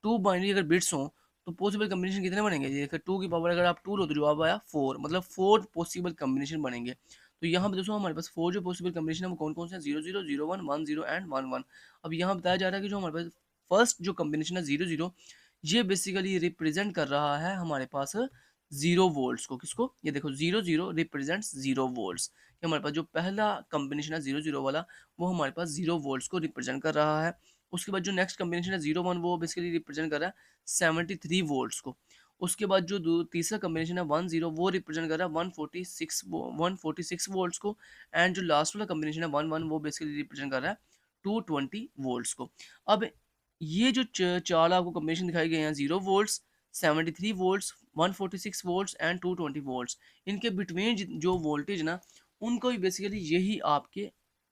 2 बाइनरी अगर बिट्स हों तो पॉसिबल कॉम्बिनेशन कितने बनेंगे, ये देखिए 2 की पावर अगर आप 2 लो तो जवाब आया 4, मतलब 4 पॉसिबल कॉम्बिनेशन बनेंगे। तो यहाँ पे दोस्तों हमारे पास 4 जो पॉसिबल कॉम्बिनेशन है वो कौन कौन से हैं, 00, 01, 10 एंड 11। अब यहाँ बताया जा रहा है कि जो हमारे पास फर्स्ट जो कॉम्बिनेशन है 00, ये बेसिकली रिप्रेजेंट कर रहा है हमारे पास 0 वोल्ट्स को। किसको, ये देखो 00 रिप्रेजेंट्स 0 वोल्ट्स, कि हमारे पास जो पहला कॉम्बिनेशन है 00 वाला, वो हमारे पास 0 वोल्ट्स को रिप्रेजेंट कर रहा है। उसके बाद जो नेक्स्ट कॉम्बिनेशन है 01, वो बेसिकली रिप्रेजेंट कर रहा है 73 वोल्ट्स को। उसके बाद जो तीसरा कॉम्बिनेशन है 10, वो रिप्रेजेंट कर रहा है 146 वोल्ट्स को। एंड जो लास्ट वाला कॉम्बिनेशन है 11, वो बेसिकली रिप्रेजेंट कर रहा है 220 वोल्ट्स को। अब ये जो चार आपको कॉम्बिनेशन दिखाई गए हैं, 0 volts, 73 volts, 146 volts and 220 volts, इनके बिटवीन जो वोल्टेज ना, उनको भी बेसिकली यही आपके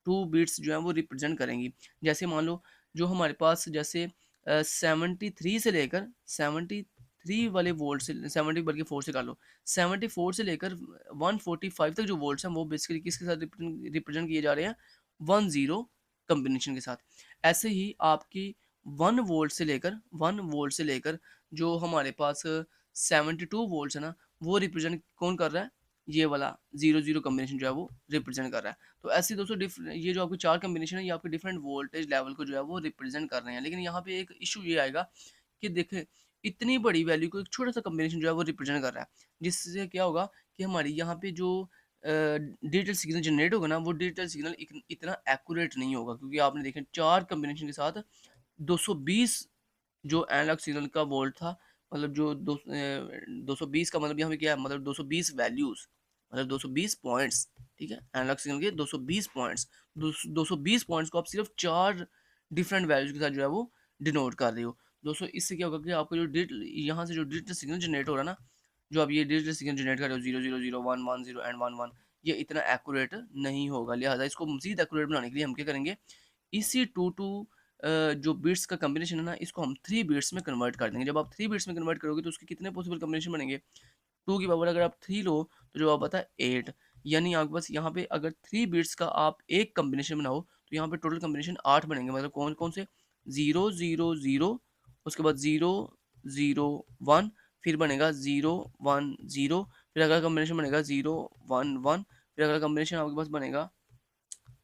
2 बिट्स जो है वो रिप्रेजेंट करेंगी। जैसे मान लो जो हमारे पास जैसे 73 से लेकर 73 वाले वोल्ट से 70 बल्कि 4 से कर लो, 74 से लेकर 145 तक जो वोल्ट्स हैं वो बेसिकली किसके साथ रिप्रेजेंट किए जा रहे हैं, 10 कॉम्बिनेशन के साथ। ऐसे ही आपकी 1 वोल्ट से लेकर जो हमारे पास 72 वोल्ट्स है ना, वो रिप्रेजेंट कौन कर रहा है, ये वाला 00 कॉम्बिनेशन जो है वो रिप्रेजेंट कर रहा है। तो ऐसे दोस्तों ये जो आपके 4 कॉम्बिनेशन है, ये आपके डिफरेंट वोल्टेज लेवल को जो है वो रिप्रेजेंट कर रहे हैं। लेकिन यहाँ पे एक इशू ये आएगा कि देखें, इतनी बड़ी वैल्यू को एक छोटा सा कॉम्बिनेशन जो है वो रिप्रेजेंट कर रहा है, जिससे क्या होगा कि हमारी यहाँ पे जो डिजिटल सिग्नल जनरेट होगा ना, वो डिजिटल सिग्नल इतना एक्यूरेट नहीं होगा, क्योंकि आपने देखें 4 कॉम्बिनेशन के साथ 220 जो एनालॉग सिग्नल का वोल्ट था, मतलब जो 220 का मतलब यहाँ पे क्या है, मतलब 220 वैल्यूज, मतलब 220 पॉइंट्स, ठीक है, एनालॉग सिग्नल के 220 पॉइंट्स, 220 पॉइंट्स को आप सिर्फ 4 डिफरेंट वैल्यूज के साथ जो है वो डिनोट कर रहे हो। दोस्तों इससे क्या होगा कि आपका जो डिजिटल यहाँ से जो डिजिटल सिग्नल जनरेट हो रहा है ना, जो आप ये डिजिटल सिग्नल जनरेट कर रहे हो 00, 01, 10 एंड 11, ये इतना एक्यूरेट नहीं होगा। लिहाजा इसको मजीद एक्यूरेट बनाने के लिए हम क्या करेंगे, इसी जो बिट्स का कॉम्बिनेशन है ना, इसको हम 3 बिट्स में कन्वर्ट कर देंगे। जब आप 3 बिट्स में कन्वर्ट करोगे तो उसके कितने पॉसिबल कॉम्बिनेशन बनेंगे, 2 की पावर अगर आप 3 लो तो जवाब आता है 8। यानी आपके पास यहाँ पे अगर 3 बिट्स का आप एक कॉम्बिनेशन बनाओ तो यहाँ पे टोटल कॉम्बिनेशन 8 बनेंगे। मतलब कौन कौन से, 0 0 0, उसके बाद 0 0 1, फिर बनेगा 0 1 0, फिर अगला कॉम्बिनेशन बनेगा 0 1 1, फिर अगला कॉम्बिनेशन आपके पास बनेगा,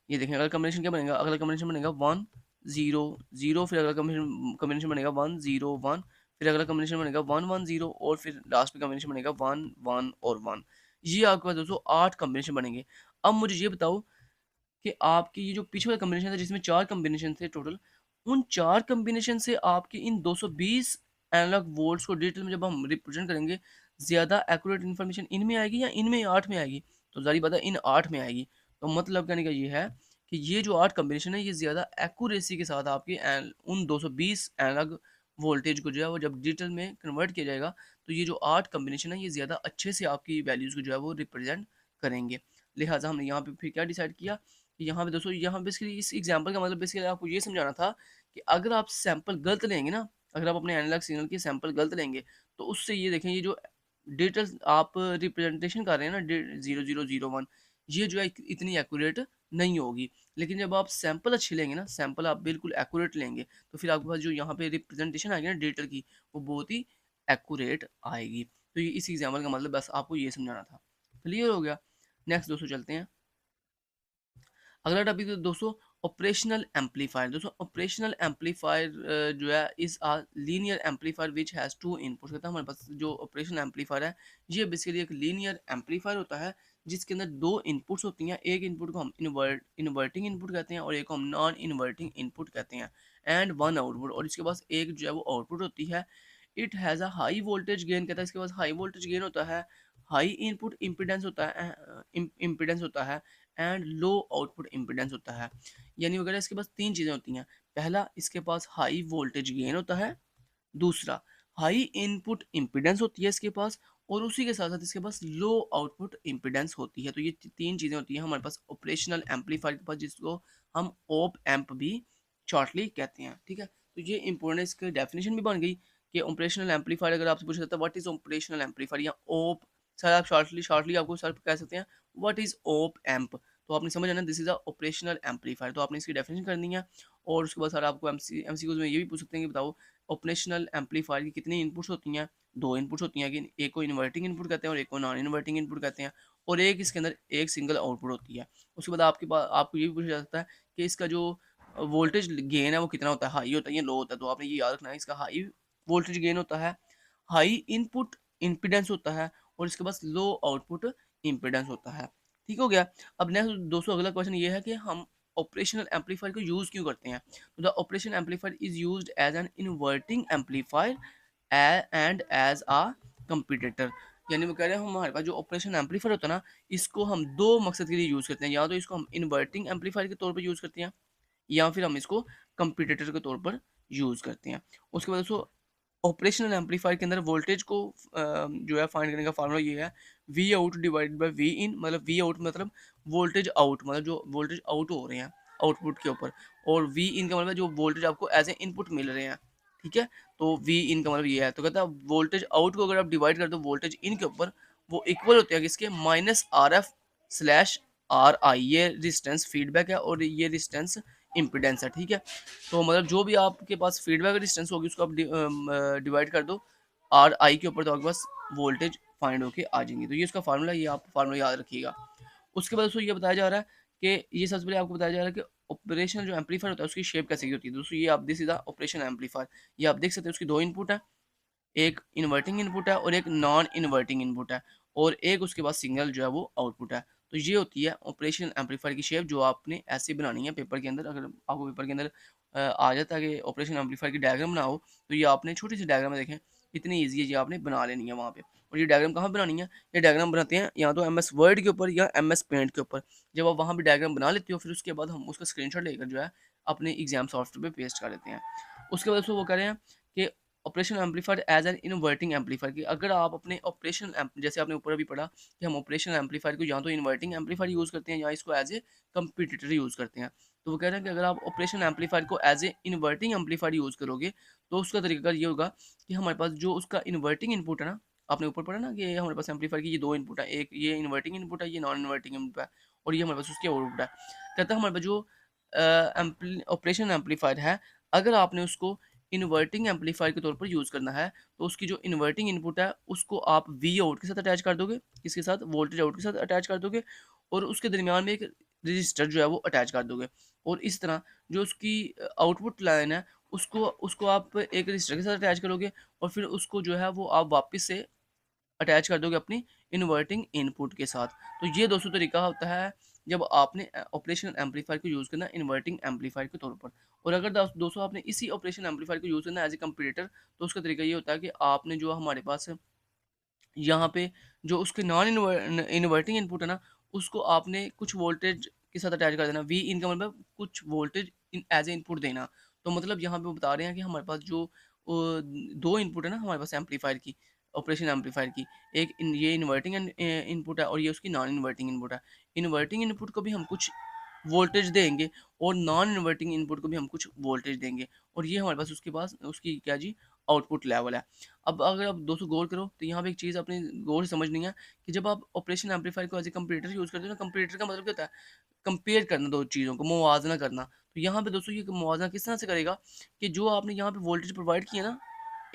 ये देखें अगला कॉम्बिनेशन क्या बनेगा, अगला कॉम्बिनेशन बनेगा 1 0 0, फिर अगला कॉम्बिनेशन बनेगा 1 0 1, फिर अगला कॉम्बिनेशन बनेगा 1 1 0, और फिर लास्ट में कॉम्बिनेशन बनेगा 1 1 और 1। ये आपके पास दोस्तों 8 कॉम्बिनेशन बनेंगे। अब मुझे ये बताओ कि आपके ये जो पीछे वाला कॉम्बिनेशन था जिसमें 4 कॉम्बिनेशन थे टोटल, उन 4 कॉम्बिनेशन से आपके इन 220 एनालॉग वोल्ट्स को डिजिटल में जब हम रिप्रेजेंट करेंगे, ज़्यादा एक्यूरेट इन्फॉर्मेशन इनमें आएगी या इनमें 8 में आएगी, तो ज़ाहिर बात है इन 8 में आएगी। तो मतलब कहने का ये है कि ये जो 8 कॉम्बिनेशन है, ये ज़्यादा एक्यूरेसी के साथ आपके उन 220 एनालॉग वोल्टेज को जो है वो जब डिजिटल में कन्वर्ट किया जाएगा, तो ये जो 8 कॉम्बिनेशन है, ये ज़्यादा अच्छे से आपकी वैल्यूज़ को जो है वो रिप्रेजेंट करेंगे। लिहाजा हमने यहाँ पे फिर क्या डिसाइड किया कि यहाँ पे दोस्तों, यहाँ बेसिकली इस एग्जांपल का मतलब बेसिकली आपको ये समझाना था कि अगर आप सैंपल गलत लेंगे ना, अगर आप अपने एनालॉग सिग्नल की सैंपल गलत लेंगे, तो उससे ये देखें, ये जो डिजिटल आप रिप्रेजेंटेशन कर रहे हैं ना 0001, ये जो है इतनी एक्यूरेट नहीं होगी। लेकिन जब आप सैंपल अच्छे लेंगे ना, सैंपल आप बिल्कुल एक्यूरेट लेंगे, तो फिर आपके पास जो यहाँ पे रिप्रेजेंटेशन आएगी ना डिजिटल की, वो बहुत ही एक्यूरेट आएगी। तो ये इस एग्जाम्पल का मतलब बस आपको ये समझाना था। क्लियर हो गया। नेक्स्ट दोस्तों चलते हैं। अगला टॉपिक है दोस्तों ऑपरेशनल एम्पलीफायर। दोस्तों ऑपरेशनल एम्पलीफायर जो है is a linear amplifier which has 2 inputs. कहता है हमारे पास जो ऑपरेशनल एम्पलीफायर है, ये बेसिकली एक लीनियर एम्पलीफायर होता है जिसके अंदर 2 इनपुट्स होती हैं। एक इनपुट को हम इन्वर्टिंग इनपुट कहते हैं और एक को हम नॉन इन्वर्टिंग इनपुट कहते हैं। एंड वन आउटपुट, और इसके पास एक जो है वो आउटपुट होती है। It has a high voltage gain, कहता है इसके पास हाई वोल्टेज गेन होता है, हाई इनपुट इम्पीडेंस होता है, इम्पीडेंस होता है, एंड लो आउटपुट इम्पीडेंस होता है। यानी वगैरह इसके पास तीन चीज़ें होती हैं। पहला, इसके पास हाई वोल्टेज गेन होता है। दूसरा, हाई इनपुट इम्पीडेंस होती है इसके पास, और उसी के साथ साथ इसके पास लो आउटपुट इम्पीडेंस होती है। तो ये तीन चीज़ें होती हैं हमारे पास ऑपरेशनल एम्पलीफायर के पास, जिसको हम ओप एम्प भी शॉर्टली कहते हैं। ठीक है, तो ये इंपॉर्टेंट इसकी डेफिनेशन भी बन गई कि ऑपरेशनल एम्पलीफायर अगर आपसे पूछा जाता है व्हाट इज ऑपरेशनल एम्पलीफायर या ओप, सर आप शॉर्टली शॉर्टली आपको सर कह सकते हैं व्हाट इज ओप एम्प। तो आपने समझ ना, this is a operational amplifier, तो आपने इसकी डेफिनेशन करनी है। और उसके बाद सर आपको एमसीक्यूज में ये भी पूछ सकते हैं कि बताओ ऑपरेशनल एम्पलीफायर की कितनी इनपुट्स होती हैं। दो इनपुट्स होती हैं कि एक को इन्वर्टिंग इनपुट कहते हैं और एक को नॉन इन्वर्टिंग इनपुट कहते हैं, और एक इसके अंदर एक सिंगल आउटपुट होती है। उसके बाद आपके पास आपको ये भी पूछा जा सकता है कि इसका जो वोल्टेज गेन है वो कितना होता है, हाई होता है या लो होता है। तो आपने ये याद रखना है, इसका हाई वोल्टेज गेन होता है, हाई इनपुट इम्पीडेंस होता है, और इसके पास लो आउटपुट इम्पीडेंस होता है। ठीक हो गया। अब नेक्स्ट दोस्तों अगला क्वेश्चन ये है कि हम ऑपरेशनल एम्पलीफायर को यूज़ क्यों करते हैं। तो the operation amplifier is used as an inverting amplifier and as a competitor. यानी वो कह रहे हैं हमारे पास जो ऑपरेशन एम्पलीफायर होता है ना, इसको हम दो मकसद के लिए यूज़ करते हैं। या तो इसको हम इन्वर्टिंग एम्पलीफायर के तौर पर यूज़ करते हैं, या फिर हम इसको कंपटीटर के तौर पर यूज़ करते हैं। उसके बाद दोस्तों ऑपरेशनल एम्पलीफायर के अंदर वोल्टेज को जो है फाइंड करने का फार्मूला ये है, V out divided by V in. मतलब वी आउट मतलब वोल्टेज आउट, मतलब जो वोल्टेज आउट हो रहे हैं आउटपुट के ऊपर, और वी इन का मतलब जो वोल्टेज आपको एज ए इनपुट मिल रहे हैं। ठीक है, तो वी इन का मतलब ये है। तो कहता है वोल्टेज आउट को अगर आप डिवाइड कर दो वोल्टेज इन के ऊपर, वो इक्वल होते हैं किसके, minus R F slash are आई। ये डिस्टेंस फीडबैक है और ये डिस्टेंस इम्पिडेंस है। ठीक है, तो मतलब जो भी आपके पास फीडबैक डिस्टेंस होगी उसको आप डिवाइड कर दो आर आई के ऊपर, तो आपके पास वोल्टेज फाइंड होके आ जाएंगी। तो ये इसका फार्मूला, ये आप फार्मूला याद रखिएगा। उसके बाद दोस्तों ये बताया जा रहा है कि ये सबसे पहले आपको बताया जा रहा है कि ऑपरेशनल जो एम्पलीफायर होता है उसकी शेप कैसे की होती है। दोस्तों ये आप देख सीधा ऑपरेशन एम्पलीफायर, ये आप देख सकते हैं उसकी दो इनपुट है, एक इन्वर्टिंग इनपुट है और एक नॉन इन्वर्टिंग इनपुट है, और एक उसके बाद सिग्नल जो है वो आउटपुट है। तो ये होती है ऑपरेशन एम्पलीफायर की शेप, जो आपने ऐसे बनानी है पेपर के अंदर। अगर आपको पेपर के अंदर आ जाता है कि ऑपरेशन एम्पलीफायर की डायग्राम बनाओ, तो ये आपने छोटी सी डायग्राम में देखें इतनी ईजी है, ये आपने बना लेनी है वहाँ पे। और ये डायग्राम कहाँ बनानी है, ये डायग्राम बनाते हैं या तो एम एस वर्ड के ऊपर या एम एस पेंट के ऊपर। जब आप वहाँ पे डायग्राम बना लेते हो, फिर उसके बाद हम उसका स्क्रीनशॉट लेकर जो है अपने एग्जाम सॉफ्टवेयर पे पेस्ट कर देते हैं। उसके बाद उसको वो कह रहे हैं कि operation amplifier as an inverting amplifier की, अगर आप अपने ऑपरेशन जैसे आपने ऊपर अभी पढ़ा कि हम ऑपरेशन एम्पलीफायर को या तो इन्वर्टिंग एम्पलीफायर यूज़ करते हैं या इसको एज ए कंपटीटर यूज़ करते हैं। तो वो कह रहे हैं कि अगर आप ऑपरेशन एम्पलीफायर को as a inverting amplifier use करोगे, तो उसका तरीका ये होगा कि हमारे पास जो उसका इन्वर्टिंग इनपुट है ना, आपने ऊपर पढ़ा ना कि हमारे पास एम्पलीफायर की ये दो इनपुट है, एक ये इन्वर्टिंग इनपुट है, ये नॉन इन्वर्टिंग इनपुट है, और ये हमारे पास उसके आउटपुट है। कहता है हमारे पास जो ऑपरेशन एम्पलीफायर है, अगर आपने उसको इन्वर्टिंग एम्पलीफायर के तौर पर यूज़ करना है, तो उसकी जो इन्वर्टिंग इनपुट है उसको आप वी आउट के साथ अटैच कर दोगे, किसके साथ, वोल्टेज आउट के साथ अटैच कर दोगे, और उसके दरमियान में एक रजिस्टर जो है वो अटैच कर दोगे। और इस तरह जो उसकी आउटपुट लाइन है उसको उसको आप एक रजिस्टर के साथ अटैच करोगे, और फिर उसको जो है वो आप वापस से अटैच कर दोगे अपनी इन्वर्टिंग इनपुट के साथ। तो ये दोस्तों तरीका होता है जब आपने ऑपरेशनल एम्पलीफायर को यूज़ करना है इन्वर्टिंग एम्पलीफायर के तौर पर। और अगर दोस्तों आपने इसी ऑपरेशन एम्पलीफायर को यूज़ करना है एज ए कंपेरेटर, तो उसका तरीका ये होता है कि आपने जो हमारे पास यहाँ पे जो उसके नॉन इन्वर्टिंग इनपुट है ना, उसको आपने कुछ वोल्टेज के साथ अटैच कर देना। वी इन का मतलब कुछ voltage in as a input देना। तो मतलब यहाँ पे वो बता रहे हैं कि हमारे पास जो दो इनपुट है ना हमारे पास एम्पलीफायर की, ऑपरेशन एम्पलीफायर की, एक ये इन्वर्टिंग इनपुट है और ये उसकी नॉन इन्वर्टिंग इनपुट है। इन्वर्टिंग इनपुट को भी हम कुछ वोल्टेज देंगे और नॉन इन्वर्टिंग इनपुट को भी हम कुछ वोल्टेज देंगे, और ये हमारे पास उसके पास उसकी क्या जी आउटपुट लेवल है। अब अगर आप दोस्तों गौर करो तो यहाँ पे एक चीज़ आपने गौर से समझनी है कि जब आप ऑपरेशन एम्पलीफायर को एज ए कंपेरेटर यूज़ करते हो ना, कंपेरेटर का मतलब क्या होता है, कंपेयर करना दो चीज़ों को, मुवाजना करना। तो यहाँ पे दोस्तों ये मुवाजना किस तरह से करेगा कि जो आपने यहाँ पे वोल्टेज प्रोवाइड किया ना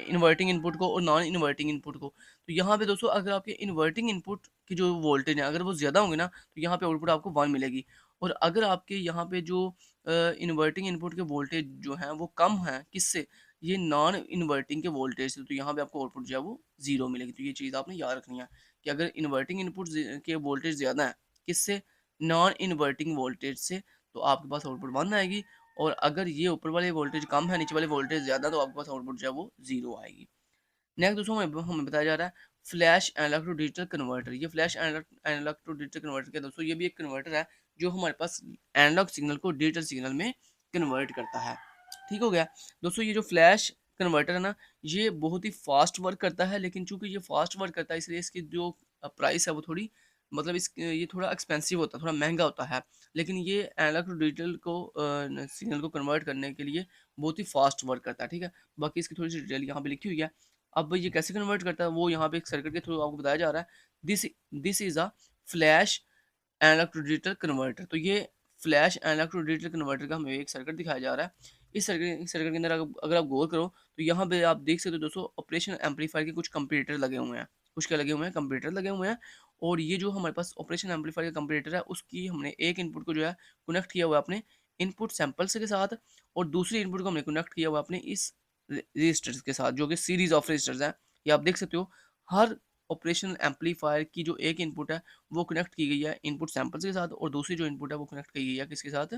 इन्वर्टिंग इनपुट को और नॉन इन्वर्टिंग इनपुट को, तो यहाँ पे दोस्तों अगर आपके इन्वर्टिंग इनपुट की जो वोल्टेज है अगर वो ज़्यादा होंगे ना, तो यहाँ पे आउटपुट आपको 1 मिलेगी। और अगर आपके यहाँ पे जो इन्वर्टिंग इनपुट के वोल्टेज जो हैं वो कम हैं, किससे, ये नॉन इन्वर्टिंग के वोल्टेज से, तो यहाँ पे आपको आउटपुट जो है वो 0 मिलेगी। तो ये चीज़ आपने याद रखनी है कि अगर इन्वर्टिंग इनपुट के वोल्टेज ज़्यादा है, किससे, नॉन इन्वर्टिंग वोल्टेज से, तो आपके पास आउटपुट 1 आएगी। और अगर ये ऊपर वाले वोल्टेज कम है, नीचे वाले वोल्टेज ज़्यादा, तो आपके पास आउटपुट जो है वो 0 आएगी। नेक्स्ट दोस्तों हमें बताया जा रहा है flash analog to digital converter. ये flash analog to digital converter क्या दोस्तों, ये भी एक कन्वर्टर है जो हमारे पास एनालॉग सिग्नल को डिजिटल सिग्नल में कन्वर्ट करता है। ठीक हो गया दोस्तों। ये जो फ्लैश कन्वर्टर है ना, ये बहुत ही फास्ट वर्क करता है, लेकिन चूंकि ये फास्ट वर्क करता है इसलिए इसकी जो प्राइस है वो थोड़ी मतलब इस ये थोड़ा एक्सपेंसिव होता है, थोड़ा महंगा होता है। लेकिन ये एनालॉग टू डिजिटल को सिग्नल को कन्वर्ट करने के लिए बहुत ही फास्ट वर्क करता है। ठीक है, बाकी इसकी थोड़ी सी डिटेल यहाँ पे लिखी हुई है। अब ये कैसे कन्वर्ट करता है वो यहाँ पे एक सर्किट के थ्रू आपको बताया जा रहा है। This this is a flash analog to digital converter. तो ये flash analog to digital converter का हमें एक सर्किट दिखाया जा रहा है। इस सर्किट के अंदर अगर आप गौर करो तो यहाँ पे आप देख सकते हो दोस्तों, ऑपरेशन एम्पलीफायर के कुछ कंपैरेटर लगे हुए हैं। कुछ क्या लगे हुए हैं, कंपैरेटर लगे हुए हैं। और ये जो हमारे पास ऑपरेशन एम्पलीफायर का कंपैरेटर है, उसकी हमने एक इनपुट को जो है कनेक्ट किया हुआ है अपने इनपुट सैंपल्स के साथ, और दूसरी इनपुट को हमने कनेक्ट किया हुआ है अपने इस रजिस्टर्स के साथ, जो कि सीरीज ऑफ रजिस्टर्स हैं। ये आप देख सकते हो, हर ऑपरेशनल एम्पलीफायर की जो एक इनपुट है वो कनेक्ट की गई है इनपुट सैंपल्स के साथ, और दूसरी जो इनपुट है वो कनेक्ट की गई है किसके साथ,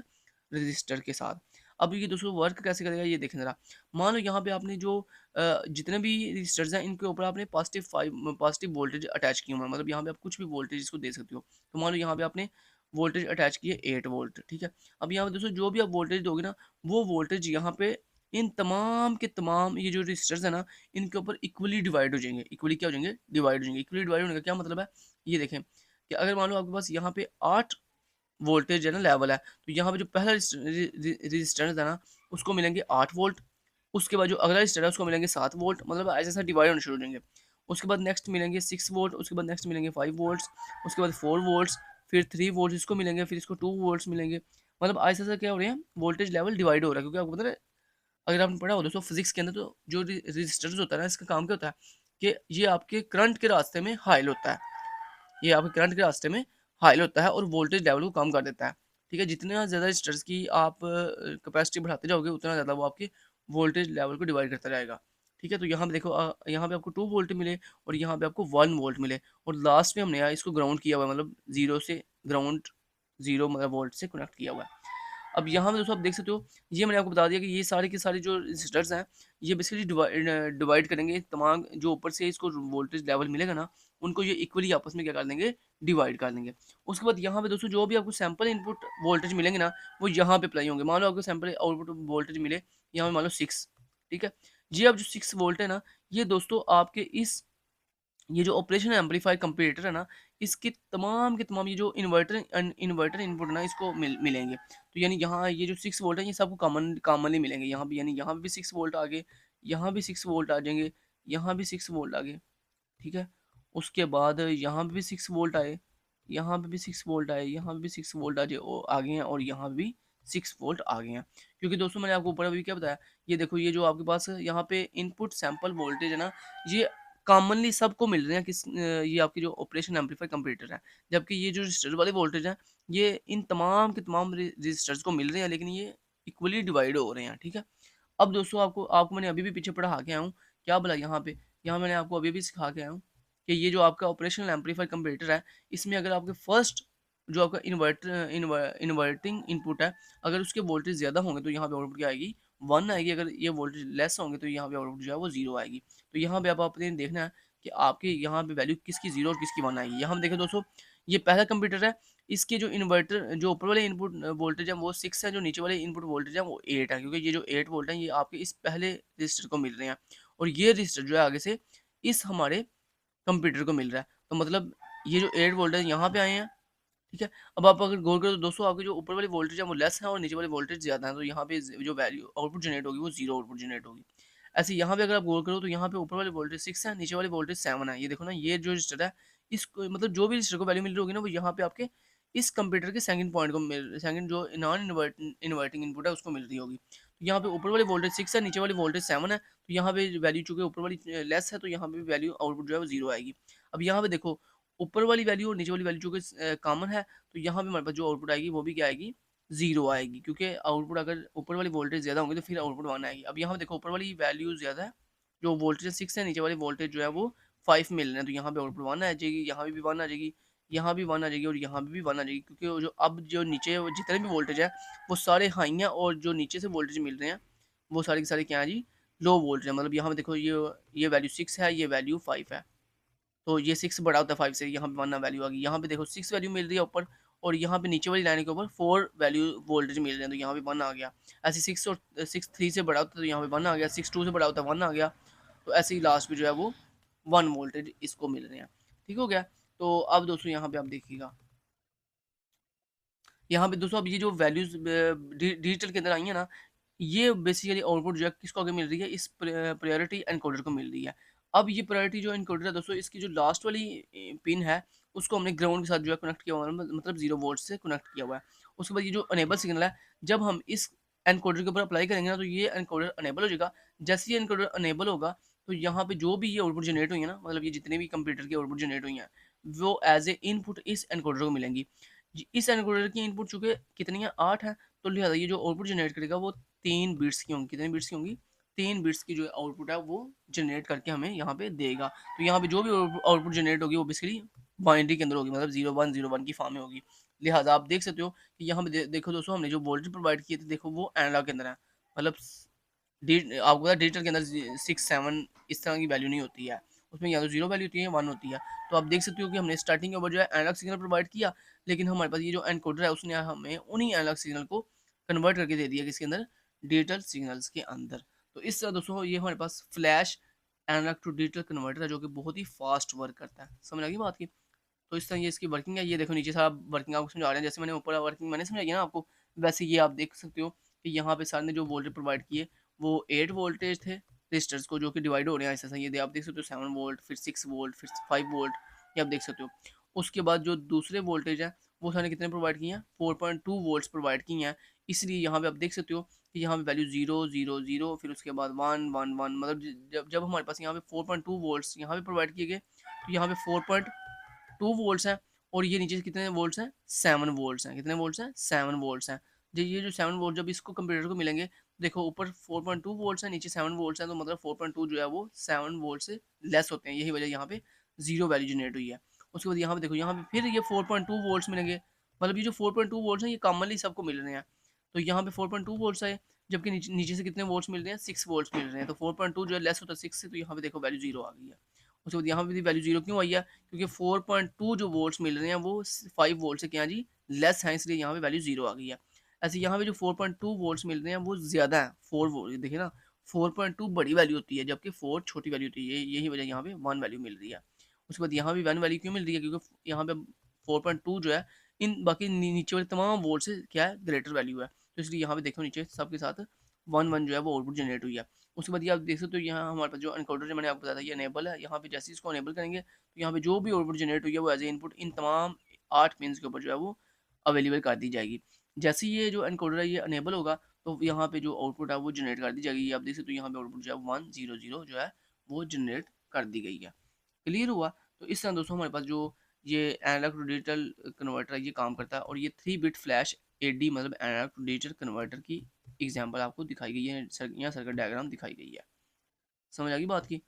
रजिस्टर के साथ। अब ये दोस्तों वर्क कैसे करेगा ये देखें जरा। मान लो यहाँ पे आपने जो जितने भी रजिस्टर्स हैं इनके ऊपर आपने पॉजिटिव वोल्टेज अटैच किए हुए हैं, मतलब यहाँ पे आप कुछ भी वोल्टेज इसको दे सकते हो। तो मान लो यहाँ पे आपने वोल्टेज अटैच किए 8 वोल्ट। ठीक है, अब यहाँ पे दोस्तों जो भी आप वोल्टेज दोगे ना, वो वोल्टेज यहाँ पे इन तमाम के तमाम ये जो रजिस्टर्स है ना, इनके ऊपर इक्वली डिवाइड हो जाएंगे। इक्वली क्या हो जाएंगे, डिवाइड हो जाएंगे। इक्वली डिवाइड होने का क्या मतलब है, ये देखें कि अगर मान लो आपके पास यहाँ पे 8 वोल्टेज है ना लेवल है, तो यहाँ पे जो पहला रजिस्टेंस है ना, उसको मिलेंगे 8 वोल्ट। उसके बाद जो अगला रजिस्टर है उसको मिलेंगे 7 वोल्ट, मतलब ऐसे ऐसा डिवाइड होना शुरू हो जाएंगे। उसके बाद नेक्स्ट मिलेंगे 6 वोल्ट, उसके बाद नेक्स्ट मिलेंगे 5 वोल्ट्स, उसके बाद 4 वोल्ट्स, फिर 3 वोल्ट इसको मिलेंगे, फिर इसको 2 वोल्ट्स मिलेंगे। मतलब ऐसा ऐसा क्या हो रहे हैं, वोल्टेज लेवल डिवाइड हो रहा है। क्योंकि आपको पता है, अगर आपने पढ़ा हो दोस्तों फिजिक्स के अंदर, तो जो रजिस्टर्स होता है ना, इसका काम क्या होता है कि ये आपके करंट के रास्ते में हाइल होता है। ये आपके करंट के रास्ते में हाइल होता है और वोल्टेज लेवल को कम कर देता है। ठीक है, जितना ज़्यादा रजिस्टर्स की आप कैपेसिटी बढ़ाते जाओगे, उतना ज़्यादा वो आपके वोल्टेज लेवल को डिवाइड करता जाएगा। ठीक है, तो यहाँ पे देखो, यहाँ पे आपको 2 वोल्ट मिले और यहाँ पे आपको 1 वोल्ट मिले, और लास्ट में हमने यहाँ इसको ग्राउंड किया हुआ है, मतलब जीरो से ग्राउंड, जीरो मतलब वोल्ट से कनेक्ट किया हुआ है। अब यहाँ पे दोस्तों आप देख सकते हो, ये मैंने आपको बता दिया कि ये सारे के सारे जो रजिस्टर्स हैं, ये बेसिकली डिवाइड करेंगे तमाम, जो ऊपर से इसको वोल्टेज लेवल मिलेगा ना, उनको ये इक्वली आपस में क्या कर देंगे, डिवाइड कर देंगे। उसके बाद यहाँ पे दोस्तों जो भी आपको सैंपल इनपुट वोल्टेज मिलेंगे ना, वो यहाँ पे अप्लाई होंगे। मान लो आपको सैंपल आउटपुट वोल्टेज मिले यहाँ पे मान लो 6। ठीक है, ये अब जो 6 वोल्ट है ना, ये दोस्तों आपके इस ये जो ऑपरेशन एम्पलीफायर कंपैरेटर है ना, इसके तमाम के तमाम ये जो इन्वर्टर इनपुट ना, इसको मिलेंगे। तो यानी यहाँ ये जो 6 वोल्ट है, ये सबको कॉमनली मिलेंगे यहाँ पे। यानी यहाँ पे भी 6 वोल्ट आ गए, यहाँ भी 6 वोल्ट आ जाएंगे, यहाँ भी 6 वोल्ट आ गए। ठीक है, उसके बाद यहाँ पे भी 6 वोल्ट आए, यहाँ पे भी 6 वोल्ट आए, यहाँ पे भी 6 वोल्ट आ गए हैं, और यहाँ पे भी 6 वोल्ट आ गए हैं। क्योंकि दोस्तों मैंने आपको ऊपर अभी क्या बताया, ये देखो, ये जो आपके पास यहाँ पे इनपुट सैंपल वोल्टेज है ना, ये कॉमनली सबको मिल रहे हैं ये आपकी जो ऑपरेशन एम्पलीफायर कंपैरेटर है। जबकि ये जो रजिस्टर वाले वोल्टेज हैं, ये इन तमाम के तमाम रजिस्टर्स को मिल रहे हैं, लेकिन ये इक्वली डिवाइड हो रहे हैं। ठीक है, अब दोस्तों आपको आपको मैंने अभी भी पीछे पढ़ा के आया हूँ, क्या बोला यहाँ मैंने आपको अभी भी सिखा के आया हूँ कि ये जो आपका ऑपरेशनल एम्पलीफायर कंपैरेटर है, इसमें अगर आपके फर्स्ट जो आपका इन्वर्टिंग इनपुट है, अगर उसके वोल्टेज ज़्यादा होंगे तो यहाँ पे आउटपुट क्या आएगी, 1 आएगी। अगर ये वोल्टेज लेस होंगे तो यहाँ पे आउटपुट जो है वो 0 आएगी। तो यहाँ पे आप आपने देखना है कि आपके यहाँ पे वैल्यू किसकी 0 और किसकी 1 आएगी। यहाँ हम देखें दोस्तों, ये पहला कंप्यूटर है, इसके जो इन्वर्टर जो ऊपर वाले इनपुट वोल्टेज है वो 6 है, जो नीचे वाले इनपुट वोल्टेज है वो 8 है। क्योंकि ये जो 8 वोल्ट है ये आपके इस पहले रजिस्टर को मिल रहे हैं, और ये रजिस्टर जो है आगे से इस हमारे कंप्यूटर को मिल रहा है। तो मतलब ये जो 8 वोल्ट है यहाँ पे आए हैं। ठीक है, अब आप अगर गौर करो तो दोस्तों, आपके जो ऊपर वाली वोल्टेज है वो लेस है और नीचे वाली वोल्टेज ज़्यादा है, तो यहाँ पे जो वैल्यू आउटपुट जनरेट होगी वो 0 आउटपुट जनरेट होगी। ऐसे यहाँ पे अगर आप गौर करो तो यहाँ पे ऊपर वाली वोल्टेज 6 है, नीचे वाली वोल्टेज 7 है। ये देखो ना, ये जो रजिस्टर है, इसको मतलब जो भी रजिस्टर को वैल्यू मिल रही होगी ना, वो यहाँ पे आपके इस कंप्यूटर के सेकंड पॉइंट को सेकंड जो नॉन इन्वर्टिंग इनपुट है उसको मिल रही होगी। तो यहाँ पे ऊपर वाली वोल्टेज 6 है, नीचे वाली वोल्टेज 7 है, तो यहाँ पे वैल्यू चूंकि ऊपर वाली लेस है, तो यहाँ पे वैल्यू आउटपुट जो है वो 0 आएगी। अब यहाँ पे देखो, ऊपर वाली वैल्यू और नीचे वाली वैल्यू चूंकि कॉमन है, तो यहाँ पे हमारे पास जो आउटपुट आएगी वो भी क्या आएगी, 0 आएगी। क्योंकि आउटपुट अगर ऊपर वाली वोल्टेज ज़्यादा होंगे तो फिर आउटपुट 1 आएगी। अब यहाँ पे देखो, ऊपर वाली वैल्यू ज़्यादा है, जो वोल्टेज 6 है, नीचे वाली वोल्टेज जो है वो 5 मिल रहे हैं, तो यहाँ पे आउटपुट 1 आ जाएगी, यहाँ पे भी 1 आ जाएगी, यहाँ भी 1 आ जाएगी और यहाँ पे भी 1 आ जाएगी, क्योंकि वो जो अब जो नीचे वो जितने भी वोल्टेज है वो सारे हाई हैं, और जो नीचे से वोल्टेज मिल रहे हैं वो सारे के सारे क्या है जी, लो वोल्टेज है। मतलब यहाँ पे देखो ये वैल्यू 6 है, ये वैल्यू 5 है, तो ये 6 बड़ा होता है 5 से, यहाँ पे 1 वैल्यू आ गई। यहाँ पे देखो 6 वैल्यू मिल रही है ऊपर, और यहाँ पे नीचे वाली लाइन के ऊपर 4 वैल्यू वोल्टेज मिल रहे हैं, तो यहाँ पे 1 आ गया। ऐसे 6 और 6 3 से बड़ा होता है तो यहाँ पे 1 आ गया, 6 2 से बड़ा होता है 1 आ गया, तो ऐसे ही लास्ट में जो है वो 1 वोल्टेज इसको मिल रहे हैं। ठीक हो गया। तो अब दोस्तों यहाँ पे आप देखिएगा, यहाँ पे दोस्तों अब ये जो वैल्यूज डिजिटल के अंदर आई है ना, ये बेसिकली आउटपुट जो है किसको आगे मिल रही है, इस प्रायोरिटी एनकोडर को मिल रही है। अब ये प्रायोरिटी जो एनकोडर है दोस्तों, इसकी जो लास्ट वाली पिन है उसको हमने ग्राउंड के साथ जो है कनेक्ट किया हुआ है, मतलब 0 वोल्ट से कनेक्ट किया हुआ है। उसके बाद ये जो अनेबल सिग्नल है, जब हम इस एनकोडर के ऊपर अप्लाई करेंगे ना, तो ये एनकोडर अनेबल हो जाएगा। जैसे ही एनकोडर अनेबल होगा, तो यहाँ पे जो भी ये आउटपुट जनरेट हुई है ना, मतलब ये जितने भी कंप्यूटर के आउटपुट जनरेट हुई हैं, वो एज ए इनपुट इस एनकोडर को मिलेंगी। इस एनकोडर की इनपुट चूंकि कितनी है, 8 है, तो लिहाजा ये जो आउटपुट जनरेट करेगा वो 3 बिट्स की होंगी। कितने बिट्स की होंगी, 3 बिट्स की जो आउटपुट है वो जनरेट करके हमें यहाँ पे देगा। तो यहाँ पे जो भी आउटपुट जनरेट होगी वो बेसिकली बाइनरी के अंदर होगी, मतलब 0101 की फॉर्म में होगी। लिहाजा आप देख सकते हो कि यहाँ पे देखो दोस्तों, हमने जो वोल्टेज प्रोवाइड किए थे, देखो वो एनालॉग के अंदर है, मतलब आपको पता है डिजिटल के अंदर 6 7 इस तरह की वैल्यू नहीं होती है, उसमें या तो 0 वैल्यू होती है या 1 होती है। तो आप देख सकते हो कि हमने स्टार्टिंग के ऊपर जो है एनालॉग सिग्नल प्रोवाइड किया, लेकिन हमारे पास ये जो एनकोडर है उसने हमें उन्हीं एनालॉग सिग्नल को कन्वर्ट करके दे दिया किसके अंदर, डिजिटल सिग्नल्स के अंदर। तो इस तरह दोस्तों ये हमारे पास flash analog to digital converter है, जो कि बहुत ही फास्ट वर्क करता है। समझ आ गई बात की। तो इस तरह ये इसकी वर्किंग है। ये देखो नीचे सारा वर्किंग आपको समझा रहे हैं, जैसे मैंने ऊपर वर्किंग मैंने समझाई है ना आपको, वैसे ये आप देख सकते हो कि यहाँ पे सर ने जो वोल्टेज प्रोवाइड किए वो 8 वोल्टेज थे रजिस्टर्स को, जो कि डिवाइड हो रहे हैं ऐसा। ये आप देख सकते हो 7 वोल्ट, फिर 6 वोल्ट, फिर 5 वोल्ट, ये आप देख सकते हो। उसके बाद जो दूसरे वोल्टेज है वो सर ने कितने प्रोवाइड किए हैं, 4.2 वोल्ट्स प्रोवाइड किए हैं। इसलिए यहाँ पे आप देख सकते हो कि यहाँ पे वैल्यू 0 0 0, फिर उसके बाद 1 1 1, मतलब जब जब हमारे पास यहाँ पे 4.2 वोल्ट्स यहाँ पे प्रोवाइड किए गए, तो यहाँ पे 4.2 वोल्ट्स हैं, और ये नीचे से कितने वोल्ट्स हैं, 7 वोल्ट्स हैं। कितने वोल्ट्स हैं, 7 वोल्ट्स हैं। जो ये जो 7 वोल्ट जब इसको कंप्यूटर को मिलेंगे, देखो ऊपर 4.2 वोल्ट्स है, नीचे 7 वोल्ट्स हैं, तो मतलब 4.2 जो है वो 7 वोल्ट से लेस होते हैं, यही वजह यहाँ पे 0 वैल्यू जनरेट हुई है। उसके बाद यहाँ पे देखो, यहाँ पे फिर ये 4.2 वोल्ट्स मिलेंगे, मतलब ये जो 4.2 वोल्ट्स हैं ये कॉमनली सबको मिल रहे हैं। तो यहाँ पे 4.2 वोल्ट्स है, जबकि नीचे नीचे से कितने वोल्ट्स मिल रहे हैं, 6 वोल्ट्स मिल रहे हैं। तो 4.2 जो है लेस होता है 6 से, तो यहाँ पे देखो वैल्यू 0 आ गई है। उसके बाद यहाँ पे भी वैल्यू 0 क्यों आई है, क्योंकि 4.2 जो वोल्ट्स मिल रहे हैं वो 5 वोल्ट से क्या जी, लेस है, इसलिए यहाँ पे वैल्यू 0 आ गई है। ऐसे यहाँ पे जो 4.2 वोल्ट्स मिल रहे हैं वो ज़्यादा है, 4 वोल्ट देखिए ना, 4.2 बड़ी वैल्यू होती है, जबकि 4 छोटी वैल्यू होती है, यही वजह यहाँ पे 1 वैल्यू मिल रही है। उसके बाद यहाँ भी 1 वैल्यू क्यों मिल रही है, क्योंकि यहाँ पे 4.2 जो है इन बाकी नीचे वाले तमाम वोल्ट से क्या है, ग्रेटर वैल्यू है, तो इसलिए यहाँ पे देखो नीचे सबके साथ 1 1 जो है वो आउटपुट जनरेट हुई है। उसके बाद ये आप देख सकते हो, यहाँ हमारे पास जो एनकोडर जो मैंने आपको बताया था ये अनेबल है। यहाँ पे जैसे इसको अनेबल करेंगे, तो यहाँ पे जो भी आउटपुट जनरेट हुई है वो एज ए इनपुट इन तमाम 8 पिन्स के ऊपर जो है वो अवेलेबल कर दी जाएगी। जैसे ये जो एनकोडर है ये अनेबल होगा, तो यहाँ पे जो आउटपुट है वो जनरेट कर दी जाएगी। ये आप देख सकते हो यहाँ पे आउटपुट जो है 1 0 0 जो है वो जनरेट कर दी गई है। क्लियर हुआ। तो इस तरह दोस्तों हमारे पास जो ये एनालॉग टू डिजिटल कन्वर्टर है ये काम करता है, और ये 3 बिट फ्लैश एडी मतलब एनालॉग टू डिजिटल कन्वर्टर की एग्जांपल आपको दिखाई गई है, यहाँ सर्किट डायग्राम दिखाई गई है। समझ आ गई बात की।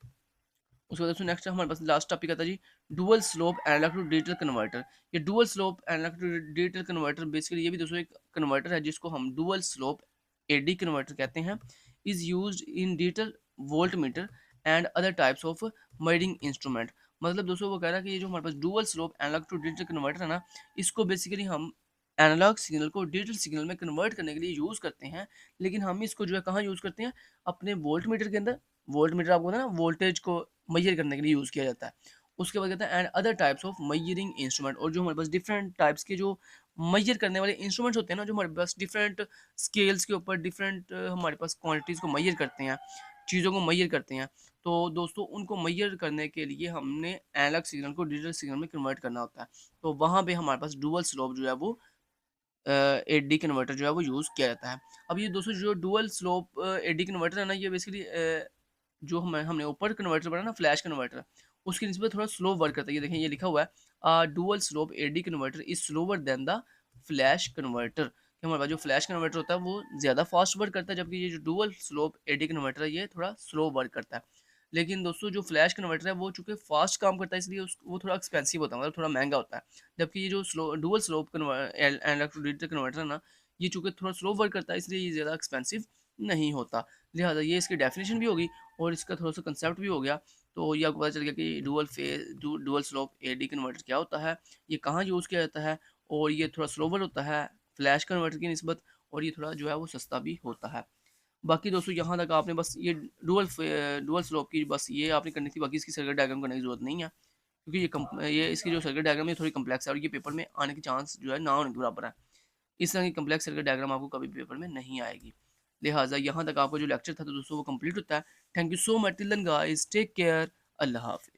उसके बाद दोस्तों नेक्स्ट हमारे पास लास्ट टॉपिक आता है जी, dual slope analog to digital converter. ये dual slope analog to digital converter basically ये भी दोस्तों एक कन्वर्टर है जिसको हम डुअल स्लोप एडी कन्वर्टर कहते हैं। Is used in digital volt meter and other types of measuring instrument. मतलब दोस्तों वो कह रहा है कि ये जो हमारे पास dual slope analog to digital converter है ना, इसको बेसिकली हम एनालॉग सिग्नल को डिजिटल सिग्नल में कन्वर्ट करने के लिए यूज़ करते हैं। लेकिन हम इसको जो है कहाँ यूज़ करते हैं, अपने वोल्ट मीटर के अंदर। वोल्ट मीटर आपको पता है ना, वोल्टेज को मेजर करने के लिए यूज़ किया जाता है। उसके बाद कहता है and other types of measuring instrument, और जो हमारे पास डिफरेंट टाइप्स के जो मेजर करने वाले इंस्ट्रूमेंट्स होते हैं ना, जो हमारे पास डिफरेंट स्केल्स के ऊपर डिफरेंट हमारे पास क्वांटिटीज़ को मेजर करते हैं, चीज़ों को मेजर करते हैं। तो दोस्तों उनको मेजर करने के लिए हमने एनालॉग सिग्नल को डिजिटल सिग्नल में कन्वर्ट करना होता है। तो वहाँ पे हमारे पास डुअल स्लोप जो है वो एडी कन्वर्टर जो है वो यूज़ किया जाता है। अब ये दोस्तों जो डुअल स्लोप एडी कन्वर्टर है ना, ये बेसिकली जो हमने ऊपर कन्वर्टर पढ़ा ना, फ्लैश कन्वर्टर, उसकी निस्बत थोड़ा स्लो वर्क करता है। ये देखें, ये लिखा हुआ है dual slope AD converter is slower than the flash converter, कि हमारे पास जो फ्लैश कन्वर्टर होता है वो ज़्यादा फास्ट वर्क करता है, जबकि ये जो डुअल स्लोप एडी कन्वर्टर है ये थोड़ा स्लो वर्क करता है। लेकिन दोस्तों जो फ्लैश कन्वर्टर है वो चूँकि फ़ास्ट काम करता है, इसलिए वो थोड़ा एक्सपेंसिव होता है, मतलब थोड़ा महँगा होता है। जबकि ये जो dual slope electro digital converter है ना, ये चूँकि थोड़ा स्लो वर्क करता है, इसलिए ये ज़्यादा एक्सपेंसिव नहीं होता। लिहाज़ा ये इसकी डेफिनेशन भी होगी और इसका थोड़ा-सा कंसेप्ट भी हो गया। तो ये आपको पता चल गया कि डुअल स्लोप एडी कन्वर्टर क्या होता है, ये कहाँ यूज़ किया जाता है, और ये थोड़ा स्लोवर होता है फ्लैश कन्वर्टर की निस्बत, और ये थोड़ा जो है वो सस्ता भी होता है। बाकी दोस्तों यहाँ तक आपने बस ये डुअल स्लोप की बस ये आपने करनी थी, बाकी इसकी सर्किट डायग्राम करने की ज़रूरत नहीं है, क्योंकि ये इसकी जो सर्किट डायग्राम है थोड़ी कम्प्लेक्स है और ये पेपर में आने के चांस जो है ना होने के बराबर है। इस तरह की कम्प्लेक्स सर्किट डायग्राम आपको कभी भी पेपर में नहीं आएगी। लिहाजा यहाँ तक आपका जो लेक्चर था तो दोस्तों वो कंप्लीट होता है। Thank you so much, till then guys, take care, अल्लाह हाफ़िज़।